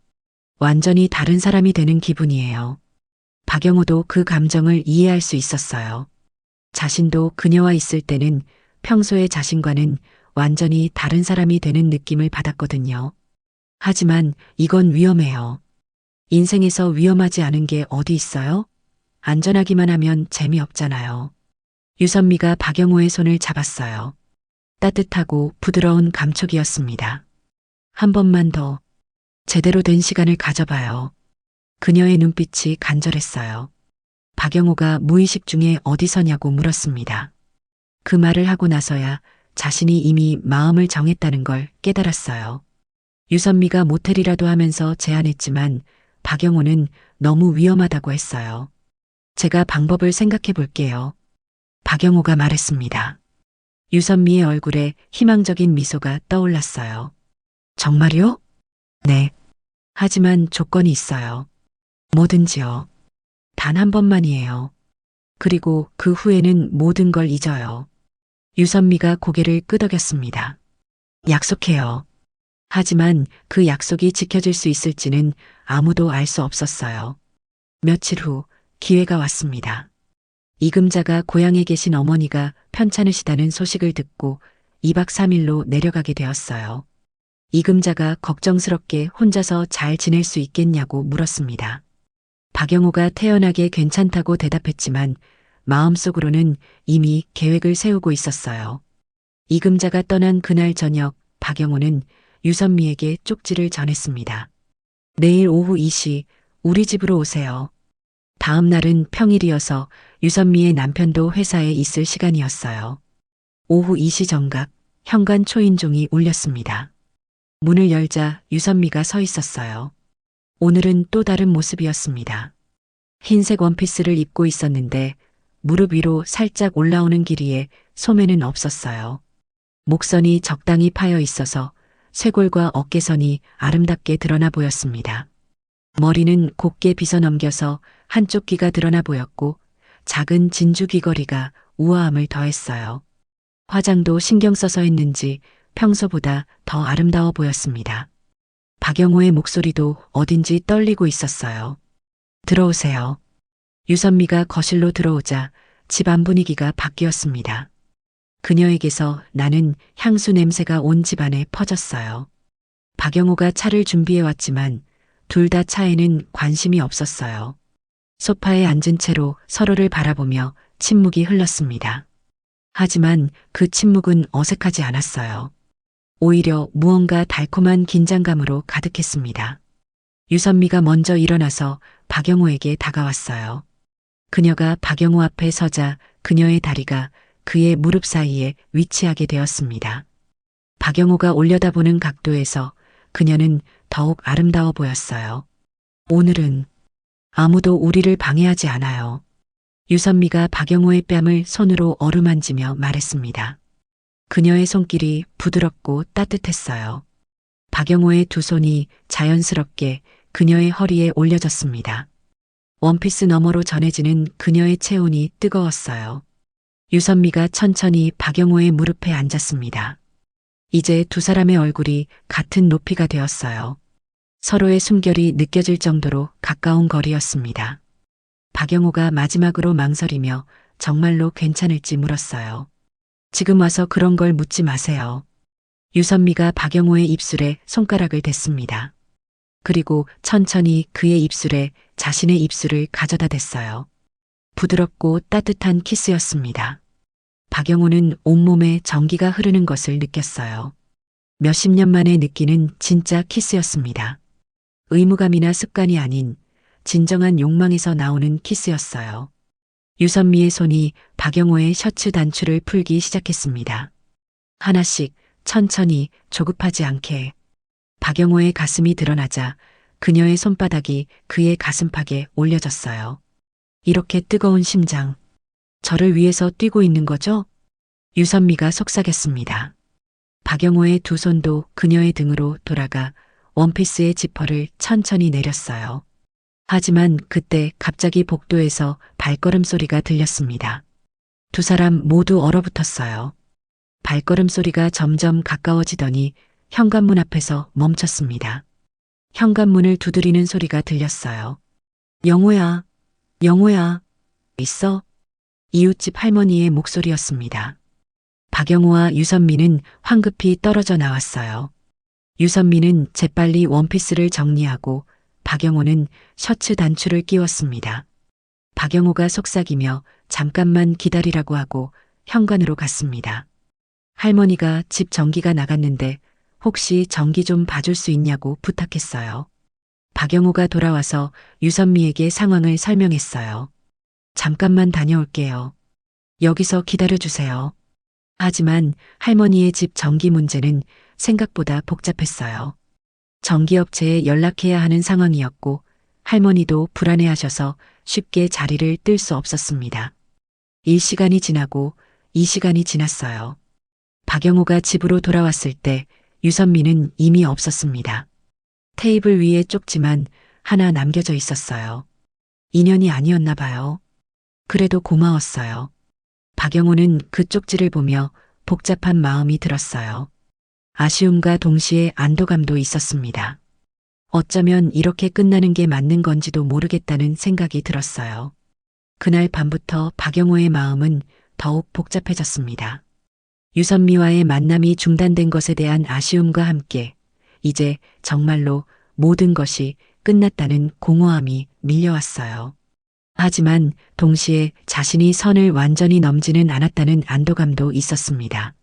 완전히 다른 사람이 되는 기분이에요. 박영호도 그 감정을 이해할 수 있었어요. 자신도 그녀와 있을 때는 평소의 자신과는 완전히 다른 사람이 되는 느낌을 받았거든요. 하지만 이건 위험해요. 인생에서 위험하지 않은 게 어디 있어요? 안전하기만 하면 재미없잖아요. 유선미가 박영호의 손을 잡았어요. 따뜻하고 부드러운 감촉이었습니다. 한 번만 더 제대로 된 시간을 가져봐요. 그녀의 눈빛이 간절했어요. 박영호가 무의식 중에 어디서냐고 물었습니다. 그 말을 하고 나서야 자신이 이미 마음을 정했다는 걸 깨달았어요. 유선미가 모텔이라도 하면서 제안했지만 박영호는 너무 위험하다고 했어요. 제가 방법을 생각해 볼게요. 박영호가 말했습니다. 유선미의 얼굴에 희망적인 미소가 떠올랐어요. 정말요? 네. 하지만 조건이 있어요. 뭐든지요. 단 한 번만이에요. 그리고 그 후에는 모든 걸 잊어요. 유선미가 고개를 끄덕였습니다. 약속해요. 하지만 그 약속이 지켜질 수 있을지는 아무도 알 수 없었어요. 며칠 후 기회가 왔습니다. 이금자가 고향에 계신 어머니가 편찮으시다는 소식을 듣고 2박 3일로 내려가게 되었어요. 이금자가 걱정스럽게 혼자서 잘 지낼 수 있겠냐고 물었습니다. 박영호가 태연하게 괜찮다고 대답했지만 마음속으로는 이미 계획을 세우고 있었어요. 이금자가 떠난 그날 저녁 박영호는 유선미에게 쪽지를 전했습니다. 내일 오후 2시 우리 집으로 오세요. 다음 날은 평일이어서 유선미의 남편도 회사에 있을 시간이었어요. 오후 2시 정각 현관 초인종이 울렸습니다. 문을 열자 유선미가 서 있었어요. 오늘은 또 다른 모습이었습니다. 흰색 원피스를 입고 있었는데 무릎 위로 살짝 올라오는 길이에 소매는 없었어요. 목선이 적당히 파여 있어서 쇄골과 어깨선이 아름답게 드러나 보였습니다. 머리는 곱게 빗어 넘겨서 한쪽 귀가 드러나 보였고 작은 진주 귀걸이가 우아함을 더했어요. 화장도 신경 써서 했는지 평소보다 더 아름다워 보였습니다. 박영호의 목소리도 어딘지 떨리고 있었어요. 들어오세요. 유선미가 거실로 들어오자 집안 분위기가 바뀌었습니다. 그녀에게서 나는 향수 냄새가 온 집안에 퍼졌어요. 박영호가 차를 준비해 왔지만 둘 다 차에는 관심이 없었어요. 소파에 앉은 채로 서로를 바라보며 침묵이 흘렀습니다. 하지만 그 침묵은 어색하지 않았어요. 오히려 무언가 달콤한 긴장감으로 가득했습니다. 유선미가 먼저 일어나서 박영호에게 다가왔어요. 그녀가 박영호 앞에 서자 그녀의 다리가 그의 무릎 사이에 위치하게 되었습니다. 박영호가 올려다보는 각도에서 그녀는 더욱 아름다워 보였어요. 오늘은 아무도 우리를 방해하지 않아요. 유선미가 박영호의 뺨을 손으로 어루만지며 말했습니다. 그녀의 손길이 부드럽고 따뜻했어요. 박영호의 두 손이 자연스럽게 그녀의 허리에 올려졌습니다. 원피스 너머로 전해지는 그녀의 체온이 뜨거웠어요. 유선미가 천천히 박영호의 무릎에 앉았습니다. 이제 두 사람의 얼굴이 같은 높이가 되었어요. 서로의 숨결이 느껴질 정도로 가까운 거리였습니다. 박영호가 마지막으로 망설이며 정말로 괜찮을지 물었어요. 지금 와서 그런 걸 묻지 마세요. 유선미가 박영호의 입술에 손가락을 댔습니다. 그리고 천천히 그의 입술에 자신의 입술을 가져다 댔어요. 부드럽고 따뜻한 키스였습니다. 박영호는 온몸에 전기가 흐르는 것을 느꼈어요. 몇십 년 만에 느끼는 진짜 키스였습니다. 의무감이나 습관이 아닌 진정한 욕망에서 나오는 키스였어요. 유선미의 손이 박영호의 셔츠 단추를 풀기 시작했습니다. 하나씩 천천히 조급하지 않게. 박영호의 가슴이 드러나자 그녀의 손바닥이 그의 가슴팍에 올려졌어요. 이렇게 뜨거운 심장, 저를 위해서 뛰고 있는 거죠? 유선미가 속삭였습니다. 박영호의 두 손도 그녀의 등으로 돌아가 원피스의 지퍼를 천천히 내렸어요. 하지만 그때 갑자기 복도에서 발걸음 소리가 들렸습니다. 두 사람 모두 얼어붙었어요. 발걸음 소리가 점점 가까워지더니 현관문 앞에서 멈췄습니다. 현관문을 두드리는 소리가 들렸어요. 영호야, 영호야, 있어? 이웃집 할머니의 목소리였습니다. 박영호와 유선미는 황급히 떨어져 나왔어요. 유선미는 재빨리 원피스를 정리하고 박영호는 셔츠 단추를 끼웠습니다. 박영호가 속삭이며 잠깐만 기다리라고 하고 현관으로 갔습니다. 할머니가 집 전기가 나갔는데 혹시 전기 좀 봐줄 수 있냐고 부탁했어요. 박영호가 돌아와서 유선미에게 상황을 설명했어요. 잠깐만 다녀올게요. 여기서 기다려주세요. 하지만 할머니의 집 전기 문제는 생각보다 복잡했어요. 전기업체에 연락해야 하는 상황이었고 할머니도 불안해하셔서 쉽게 자리를 뜰 수 없었습니다. 1시간이 지나고 2시간이 지났어요. 박영호가 집으로 돌아왔을 때 유선미는 이미 없었습니다. 테이블 위에 쪽지만 하나 남겨져 있었어요. 인연이 아니었나 봐요. 그래도 고마웠어요. 박영호는 그 쪽지를 보며 복잡한 마음이 들었어요. 아쉬움과 동시에 안도감도 있었습니다. 어쩌면 이렇게 끝나는 게 맞는 건지도 모르겠다는 생각이 들었어요. 그날 밤부터 박영호의 마음은 더욱 복잡해졌습니다. 유선미와의 만남이 중단된 것에 대한 아쉬움과 함께 이제 정말로 모든 것이 끝났다는 공허함이 밀려왔어요. 하지만 동시에 자신이 선을 완전히 넘지는 않았다는 안도감도 있었습니다.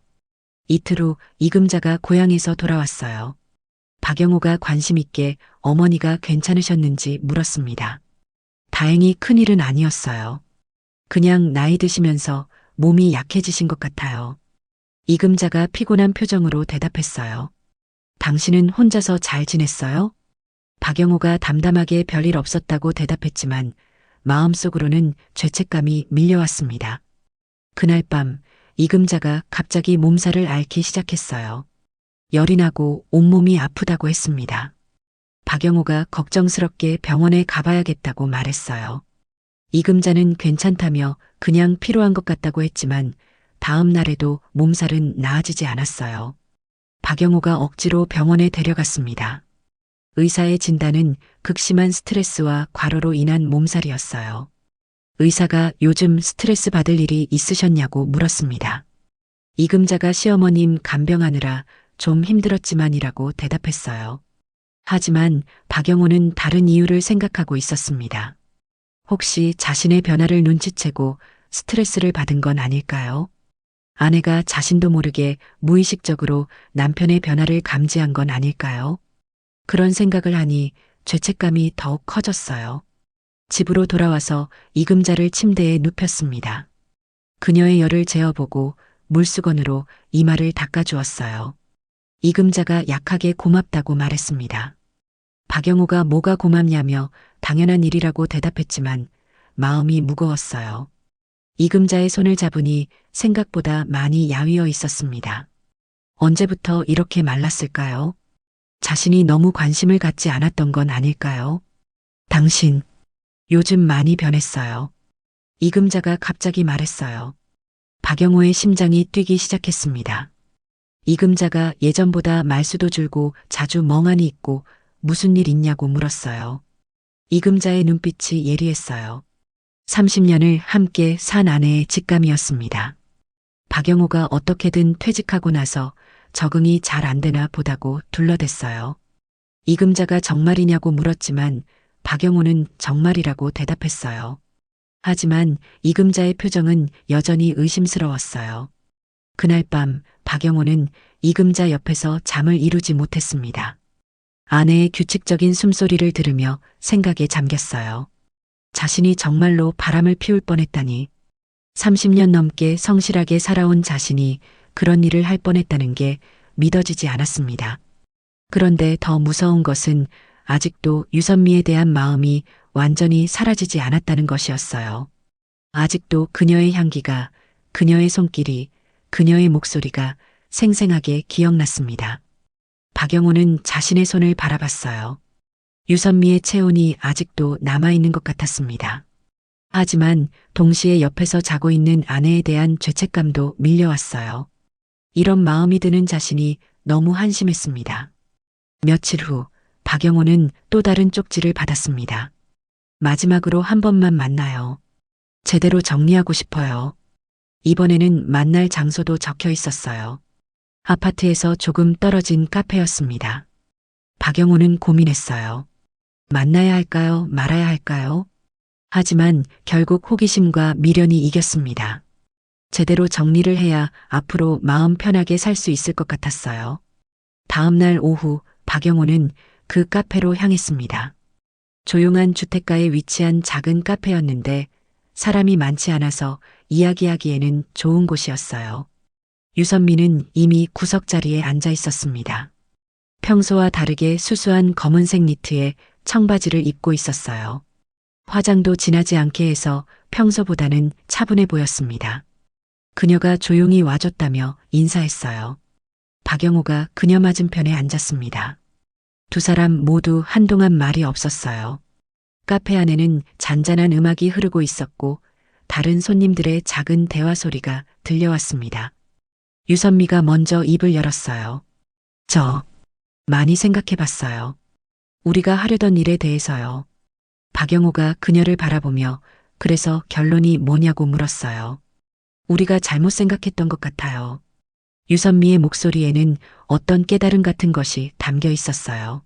이틀 후 이금자가 고향에서 돌아왔어요. 박영호가 관심 있게 어머니가 괜찮으셨는지 물었습니다. 다행히 큰일은 아니었어요. 그냥 나이 드시면서 몸이 약해지신 것 같아요. 이금자가 피곤한 표정으로 대답했어요. 당신은 혼자서 잘 지냈어요? 박영호가 담담하게 별일 없었다고 대답했지만 마음속으로는 죄책감이 밀려왔습니다. 그날 밤 이금자가 갑자기 몸살을 앓기 시작했어요. 열이 나고 온몸이 아프다고 했습니다. 박영호가 걱정스럽게 병원에 가봐야겠다고 말했어요. 이금자는 괜찮다며 그냥 필요한 것 같다고 했지만 다음 날에도 몸살은 나아지지 않았어요. 박영호가 억지로 병원에 데려갔습니다. 의사의 진단은 극심한 스트레스와 과로로 인한 몸살이었어요. 의사가 요즘 스트레스 받을 일이 있으셨냐고 물었습니다. 이금자가 시어머님 간병하느라 좀 힘들었지만이라고 대답했어요. 하지만 박영호는 다른 이유를 생각하고 있었습니다. 혹시 자신의 변화를 눈치채고 스트레스를 받은 건 아닐까요? 아내가 자신도 모르게 무의식적으로 남편의 변화를 감지한 건 아닐까요? 그런 생각을 하니 죄책감이 더욱 커졌어요. 집으로 돌아와서 이금자를 침대에 눕혔습니다. 그녀의 열을 재어보고 물수건으로 이마를 닦아주었어요. 이금자가 약하게 고맙다고 말했습니다. 박영호가 뭐가 고맙냐며 당연한 일이라고 대답했지만 마음이 무거웠어요. 이금자의 손을 잡으니 생각보다 많이 야위어 있었습니다. 언제부터 이렇게 말랐을까요? 자신이 너무 관심을 갖지 않았던 건 아닐까요? 당신, 요즘 많이 변했어요. 이금자가 갑자기 말했어요. 박영호의 심장이 뛰기 시작했습니다. 이금자가 예전보다 말수도 줄고 자주 멍하니 있고 무슨 일 있냐고 물었어요. 이금자의 눈빛이 예리했어요. 30년을 함께 산 아내의 직감이었습니다. 박영호가 어떻게든 퇴직하고 나서 적응이 잘 안 되나 보다고 둘러댔어요. 이금자가 정말이냐고 물었지만 박영호는 정말이라고 대답했어요. 하지만 이금자의 표정은 여전히 의심스러웠어요. 그날 밤 박영호는 이금자 옆에서 잠을 이루지 못했습니다. 아내의 규칙적인 숨소리를 들으며 생각에 잠겼어요. 자신이 정말로 바람을 피울 뻔했다니. 30년 넘게 성실하게 살아온 자신이 그런 일을 할 뻔했다는 게 믿어지지 않았습니다. 그런데 더 무서운 것은 아직도 유선미에 대한 마음이 완전히 사라지지 않았다는 것이었어요. 아직도 그녀의 향기가, 그녀의 손길이, 그녀의 목소리가 생생하게 기억났습니다. 박영호는 자신의 손을 바라봤어요. 유선미의 체온이 아직도 남아있는 것 같았습니다. 하지만 동시에 옆에서 자고 있는 아내에 대한 죄책감도 밀려왔어요. 이런 마음이 드는 자신이 너무 한심했습니다. 며칠 후 박영호는 또 다른 쪽지를 받았습니다. 마지막으로 한 번만 만나요. 제대로 정리하고 싶어요. 이번에는 만날 장소도 적혀 있었어요. 아파트에서 조금 떨어진 카페였습니다. 박영호는 고민했어요. 만나야 할까요? 말아야 할까요? 하지만 결국 호기심과 미련이 이겼습니다. 제대로 정리를 해야 앞으로 마음 편하게 살 수 있을 것 같았어요. 다음 날 오후 박영호는 그 카페로 향했습니다. 조용한 주택가에 위치한 작은 카페였는데 사람이 많지 않아서 이야기하기에는 좋은 곳이었어요. 유선미는 이미 구석 자리에 앉아 있었습니다. 평소와 다르게 수수한 검은색 니트에 청바지를 입고 있었어요. 화장도 진하지 않게 해서 평소보다는 차분해 보였습니다. 그녀가 조용히 와줬다며 인사했어요. 박영호가 그녀 맞은편에 앉았습니다. 두 사람 모두 한동안 말이 없었어요. 카페 안에는 잔잔한 음악이 흐르고 있었고 다른 손님들의 작은 대화 소리가 들려왔습니다. 유선미가 먼저 입을 열었어요. 저 많이 생각해 봤어요. 우리가 하려던 일에 대해서요. 박영호가 그녀를 바라보며 그래서 결론이 뭐냐고 물었어요. 우리가 잘못 생각했던 것 같아요. 유선미의 목소리에는 어떤 깨달음 같은 것이 담겨 있었어요.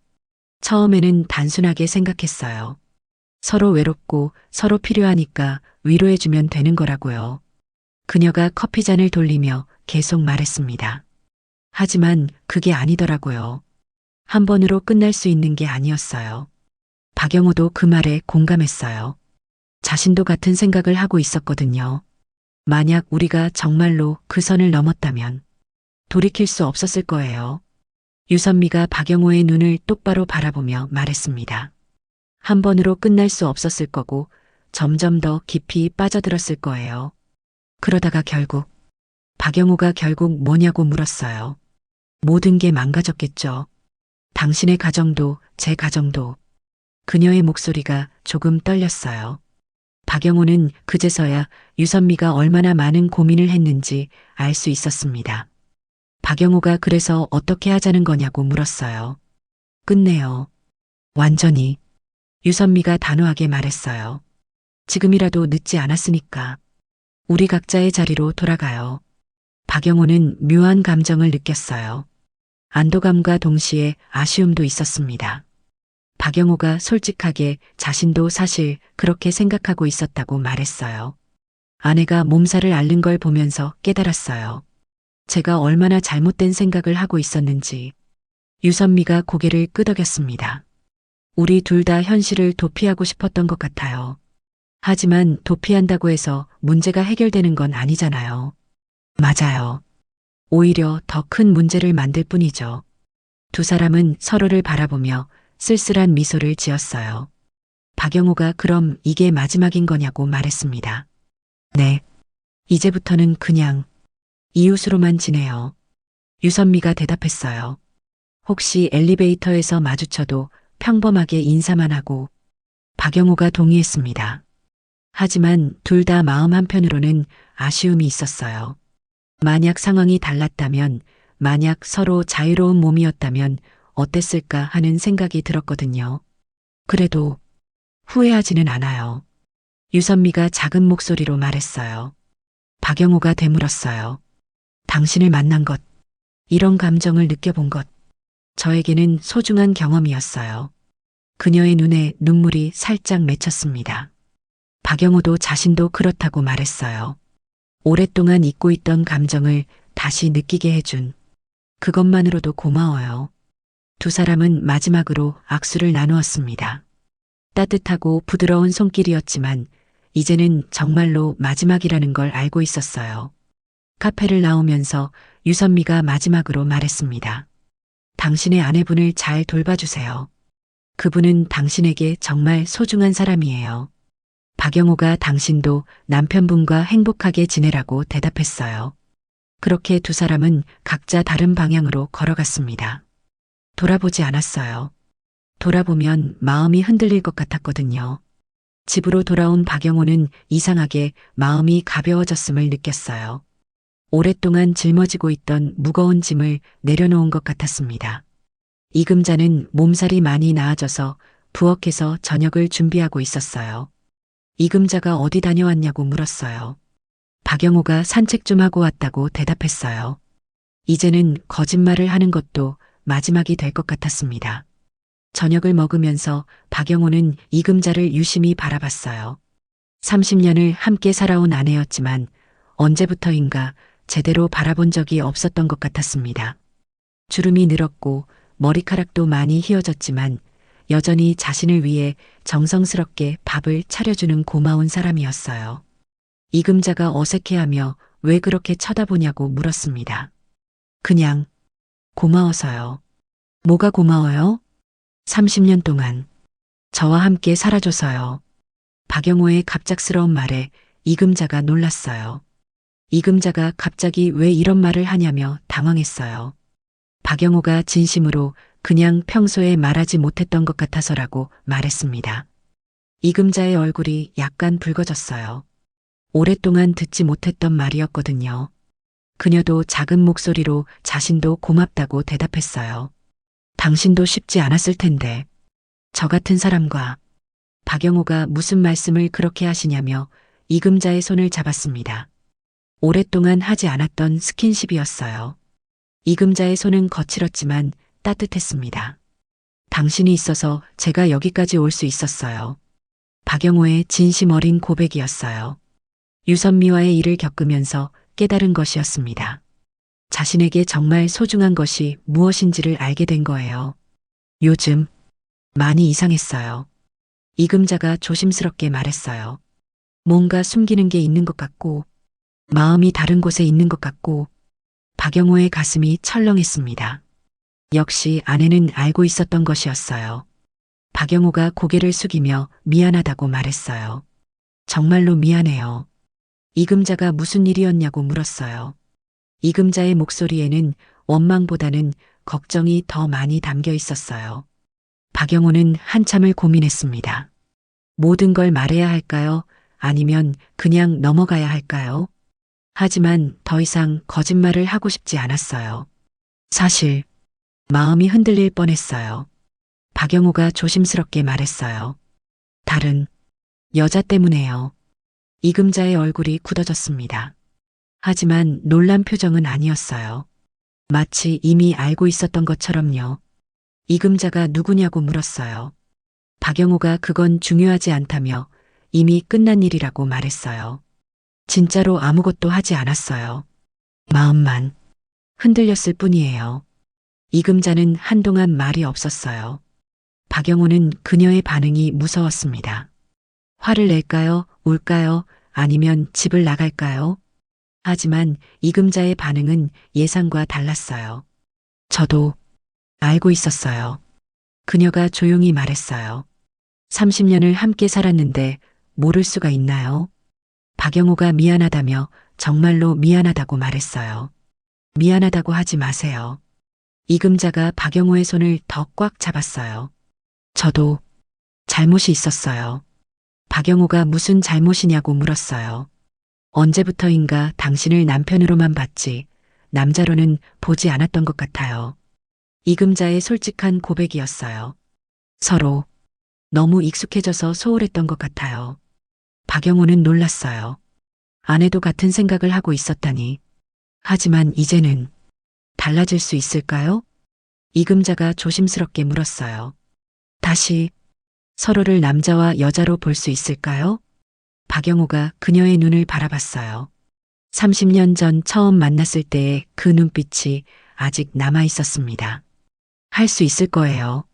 처음에는 단순하게 생각했어요. 서로 외롭고 서로 필요하니까 위로해주면 되는 거라고요. 그녀가 커피잔을 돌리며 계속 말했습니다. 하지만 그게 아니더라고요. 한 번으로 끝날 수 있는 게 아니었어요. 박영호도 그 말에 공감했어요. 자신도 같은 생각을 하고 있었거든요. 만약 우리가 정말로 그 선을 넘었다면 돌이킬 수 없었을 거예요. 유선미가 박영호의 눈을 똑바로 바라보며 말했습니다. 한 번으로 끝날 수 없었을 거고 점점 더 깊이 빠져들었을 거예요. 그러다가 박영호가 결국 뭐냐고 물었어요. 모든 게 망가졌겠죠. 당신의 가정도 제 가정도. 그녀의 목소리가 조금 떨렸어요. 박영호는 그제서야 유선미가 얼마나 많은 고민을 했는지 알 수 있었습니다. 박영호가 그래서 어떻게 하자는 거냐고 물었어요. 끝내요. 완전히. 유선미가 단호하게 말했어요. 지금이라도 늦지 않았으니까. 우리 각자의 자리로 돌아가요. 박영호는 묘한 감정을 느꼈어요. 안도감과 동시에 아쉬움도 있었습니다. 박영호가 솔직하게 자신도 사실 그렇게 생각하고 있었다고 말했어요. 아내가 몸살을 앓는 걸 보면서 깨달았어요. 제가 얼마나 잘못된 생각을 하고 있었는지. 유선미가 고개를 끄덕였습니다. 우리 둘 다 현실을 도피하고 싶었던 것 같아요. 하지만 도피한다고 해서 문제가 해결되는 건 아니잖아요. 맞아요. 오히려 더 큰 문제를 만들 뿐이죠. 두 사람은 서로를 바라보며 쓸쓸한 미소를 지었어요. 박영호가 그럼 이게 마지막인 거냐고 말했습니다. 네. 이제부터는 그냥 이웃으로만 지내요. 유선미가 대답했어요. 혹시 엘리베이터에서 마주쳐도 평범하게 인사만 하고. 박영호가 동의했습니다. 하지만 둘 다 마음 한편으로는 아쉬움이 있었어요. 만약 상황이 달랐다면, 만약 서로 자유로운 몸이었다면 어땠을까 하는 생각이 들었거든요. 그래도 후회하지는 않아요. 유선미가 작은 목소리로 말했어요. 박영호가 되물었어요. 당신을 만난 것, 이런 감정을 느껴본 것, 저에게는 소중한 경험이었어요. 그녀의 눈에 눈물이 살짝 맺혔습니다. 박영호도 자신도 그렇다고 말했어요. 오랫동안 잊고 있던 감정을 다시 느끼게 해준 그것만으로도 고마워요. 두 사람은 마지막으로 악수를 나누었습니다. 따뜻하고 부드러운 손길이었지만 이제는 정말로 마지막이라는 걸 알고 있었어요. 카페를 나오면서 유선미가 마지막으로 말했습니다. 당신의 아내분을 잘 돌봐주세요. 그분은 당신에게 정말 소중한 사람이에요. 박영호가 당신도 남편분과 행복하게 지내라고 대답했어요. 그렇게 두 사람은 각자 다른 방향으로 걸어갔습니다. 돌아보지 않았어요. 돌아보면 마음이 흔들릴 것 같았거든요. 집으로 돌아온 박영호는 이상하게 마음이 가벼워졌음을 느꼈어요. 오랫동안 짊어지고 있던 무거운 짐을 내려놓은 것 같았습니다. 이금자는 몸살이 많이 나아져서 부엌에서 저녁을 준비하고 있었어요. 이금자가 어디 다녀왔냐고 물었어요. 박영호가 산책 좀 하고 왔다고 대답했어요. 이제는 거짓말을 하는 것도 마지막이 될 것 같았습니다. 저녁을 먹으면서 박영호는 이금자를 유심히 바라봤어요. 30년을 함께 살아온 아내였지만 언제부터인가 제대로 바라본 적이 없었던 것 같았습니다. 주름이 늘었고 머리카락도 많이 휘어졌지만 여전히 자신을 위해 정성스럽게 밥을 차려주는 고마운 사람이었어요. 이금자가 어색해하며 왜 그렇게 쳐다보냐고 물었습니다. 그냥 고마워서요. 뭐가 고마워요? 30년 동안 저와 함께 살아줘서요. 박영호의 갑작스러운 말에 이금자가 놀랐어요. 이금자가 갑자기 왜 이런 말을 하냐며 당황했어요. 박영호가 진심으로 그냥 평소에 말하지 못했던 것 같아서라고 말했습니다. 이금자의 얼굴이 약간 붉어졌어요. 오랫동안 듣지 못했던 말이었거든요. 그녀도 작은 목소리로 자신도 고맙다고 대답했어요. 당신도 쉽지 않았을 텐데. 저 같은 사람과 박영호가 무슨 말씀을 그렇게 하시냐며 이금자의 손을 잡았습니다. 오랫동안 하지 않았던 스킨십이었어요. 이금자의 손은 거칠었지만 따뜻했습니다. 당신이 있어서 제가 여기까지 올 수 있었어요. 박영호의 진심 어린 고백이었어요. 유선미와의 일을 겪으면서 깨달은 것이었습니다. 자신에게 정말 소중한 것이 무엇인지를 알게 된 거예요. 요즘 많이 이상했어요. 이금자가 조심스럽게 말했어요. 뭔가 숨기는 게 있는 것 같고 마음이 다른 곳에 있는 것 같고 박영호의 가슴이 철렁했습니다. 역시 아내는 알고 있었던 것이었어요. 박영호가 고개를 숙이며 미안하다고 말했어요. 정말로 미안해요. 이금자가 무슨 일이었냐고 물었어요. 이금자의 목소리에는 원망보다는 걱정이 더 많이 담겨 있었어요. 박영호는 한참을 고민했습니다. 모든 걸 말해야 할까요? 아니면 그냥 넘어가야 할까요? 하지만 더 이상 거짓말을 하고 싶지 않았어요. 사실 마음이 흔들릴 뻔했어요. 박영호가 조심스럽게 말했어요. 다른 여자 때문에요. 이금자의 얼굴이 굳어졌습니다. 하지만 놀란 표정은 아니었어요. 마치 이미 알고 있었던 것처럼요. 이금자가 누구냐고 물었어요. 박영호가 그건 중요하지 않다며 이미 끝난 일이라고 말했어요. 진짜로 아무것도 하지 않았어요. 마음만 흔들렸을 뿐이에요. 이금자는 한동안 말이 없었어요. 박영호는 그녀의 반응이 무서웠습니다. 화를 낼까요? 울까요? 아니면 집을 나갈까요? 하지만 이금자의 반응은 예상과 달랐어요. 저도 알고 있었어요. 그녀가 조용히 말했어요. 30년을 함께 살았는데 모를 수가 있나요? 박영호가 미안하다며 정말로 미안하다고 말했어요. 미안하다고 하지 마세요. 이금자가 박영호의 손을 더 꽉 잡았어요. 저도 잘못이 있었어요. 박영호가 무슨 잘못이냐고 물었어요. 언제부터인가 당신을 남편으로만 봤지 남자로는 보지 않았던 것 같아요. 이금자의 솔직한 고백이었어요. 서로 너무 익숙해져서 소홀했던 것 같아요. 박영호는 놀랐어요. 아내도 같은 생각을 하고 있었다니. 하지만 이제는 달라질 수 있을까요? 이금자가 조심스럽게 물었어요. 다시 서로를 남자와 여자로 볼 수 있을까요? 박영호가 그녀의 눈을 바라봤어요. 30년 전 처음 만났을 때의 그 눈빛이 아직 남아 있었습니다. 할 수 있을 거예요.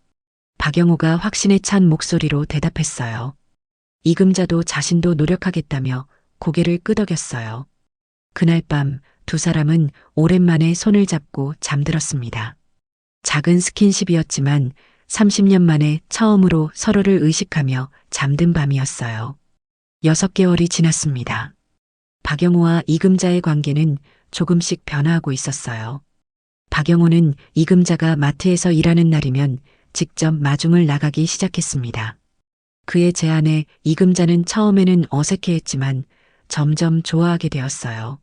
박영호가 확신에 찬 목소리로 대답했어요. 이금자도 자신도 노력하겠다며 고개를 끄덕였어요. 그날 밤 두 사람은 오랜만에 손을 잡고 잠들었습니다. 작은 스킨십이었지만 30년 만에 처음으로 서로를 의식하며 잠든 밤이었어요. 6개월이 지났습니다. 박영호와 이금자의 관계는 조금씩 변화하고 있었어요. 박영호는 이금자가 마트에서 일하는 날이면 직접 마중을 나가기 시작했습니다. 그의 제안에 이금자는 처음에는 어색해했지만 점점 좋아하게 되었어요.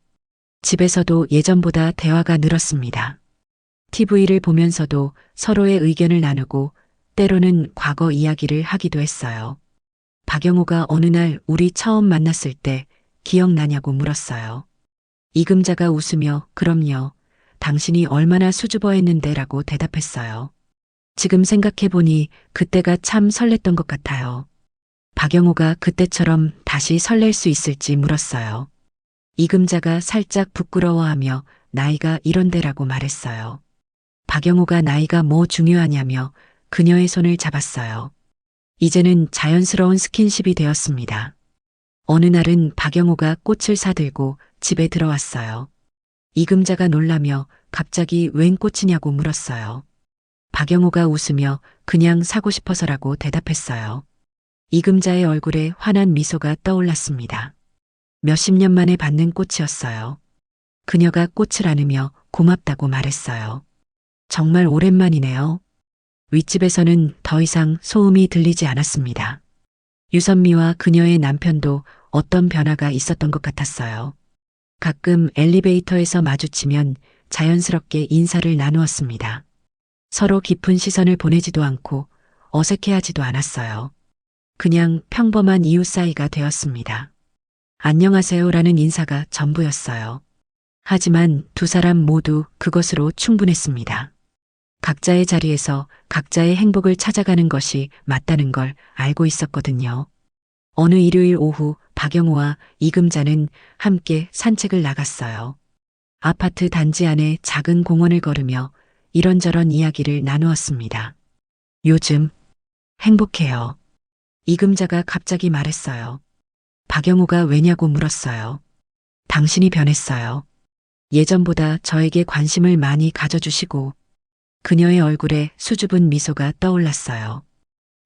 집에서도 예전보다 대화가 늘었습니다. TV를 보면서도 서로의 의견을 나누고 때로는 과거 이야기를 하기도 했어요. 박영호가 어느 날 우리 처음 만났을 때 기억나냐고 물었어요. 이금자가 웃으며 그럼요. 당신이 얼마나 수줍어했는데 라고 대답했어요. 지금 생각해보니 그때가 참 설렜던 것 같아요. 박영호가 그때처럼 다시 설렐 수 있을지 물었어요. 이금자가 살짝 부끄러워하며 나이가 이런데라고 말했어요. 박영호가 나이가 뭐 중요하냐며 그녀의 손을 잡았어요. 이제는 자연스러운 스킨십이 되었습니다. 어느 날은 박영호가 꽃을 사들고 집에 들어왔어요. 이금자가 놀라며 갑자기 웬 꽃이냐고 물었어요. 박영호가 웃으며 그냥 사고 싶어서라고 대답했어요. 이금자의 얼굴에 환한 미소가 떠올랐습니다. 몇십 년 만에 받는 꽃이었어요. 그녀가 꽃을 안으며 고맙다고 말했어요. 정말 오랜만이네요. 윗집에서는 더 이상 소음이 들리지 않았습니다. 유선미와 그녀의 남편도 어떤 변화가 있었던 것 같았어요. 가끔 엘리베이터에서 마주치면 자연스럽게 인사를 나누었습니다. 서로 깊은 시선을 보내지도 않고 어색해하지도 않았어요. 그냥 평범한 이웃 사이가 되었습니다. 안녕하세요라는 인사가 전부였어요. 하지만 두 사람 모두 그것으로 충분했습니다. 각자의 자리에서 각자의 행복을 찾아가는 것이 맞다는 걸 알고 있었거든요. 어느 일요일 오후 박영호와 이금자는 함께 산책을 나갔어요. 아파트 단지 안의 작은 공원을 걸으며 이런저런 이야기를 나누었습니다. 요즘 행복해요. 이금자가 갑자기 말했어요. 박영호가 왜냐고 물었어요. 당신이 변했어요. 예전보다 저에게 관심을 많이 가져주시고 그녀의 얼굴에 수줍은 미소가 떠올랐어요.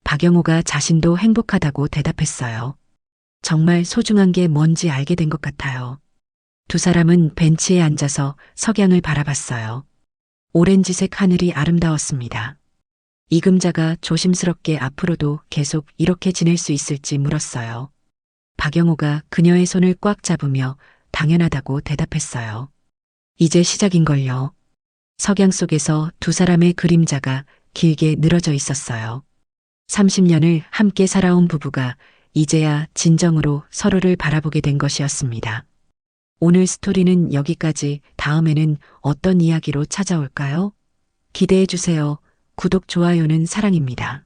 박영호가 자신도 행복하다고 대답했어요. 정말 소중한 게 뭔지 알게 된 것 같아요. 두 사람은 벤치에 앉아서 석양을 바라봤어요. 오렌지색 하늘이 아름다웠습니다. 이금자가 조심스럽게 앞으로도 계속 이렇게 지낼 수 있을지 물었어요. 박영호가 그녀의 손을 꽉 잡으며 당연하다고 대답했어요. 이제 시작인걸요. 석양 속에서 두 사람의 그림자가 길게 늘어져 있었어요. 30년을 함께 살아온 부부가 이제야 진정으로 서로를 바라보게 된 것이었습니다. 오늘 스토리는 여기까지. 다음에는 어떤 이야기로 찾아올까요? 기대해 주세요. 구독, 좋아요는 사랑입니다.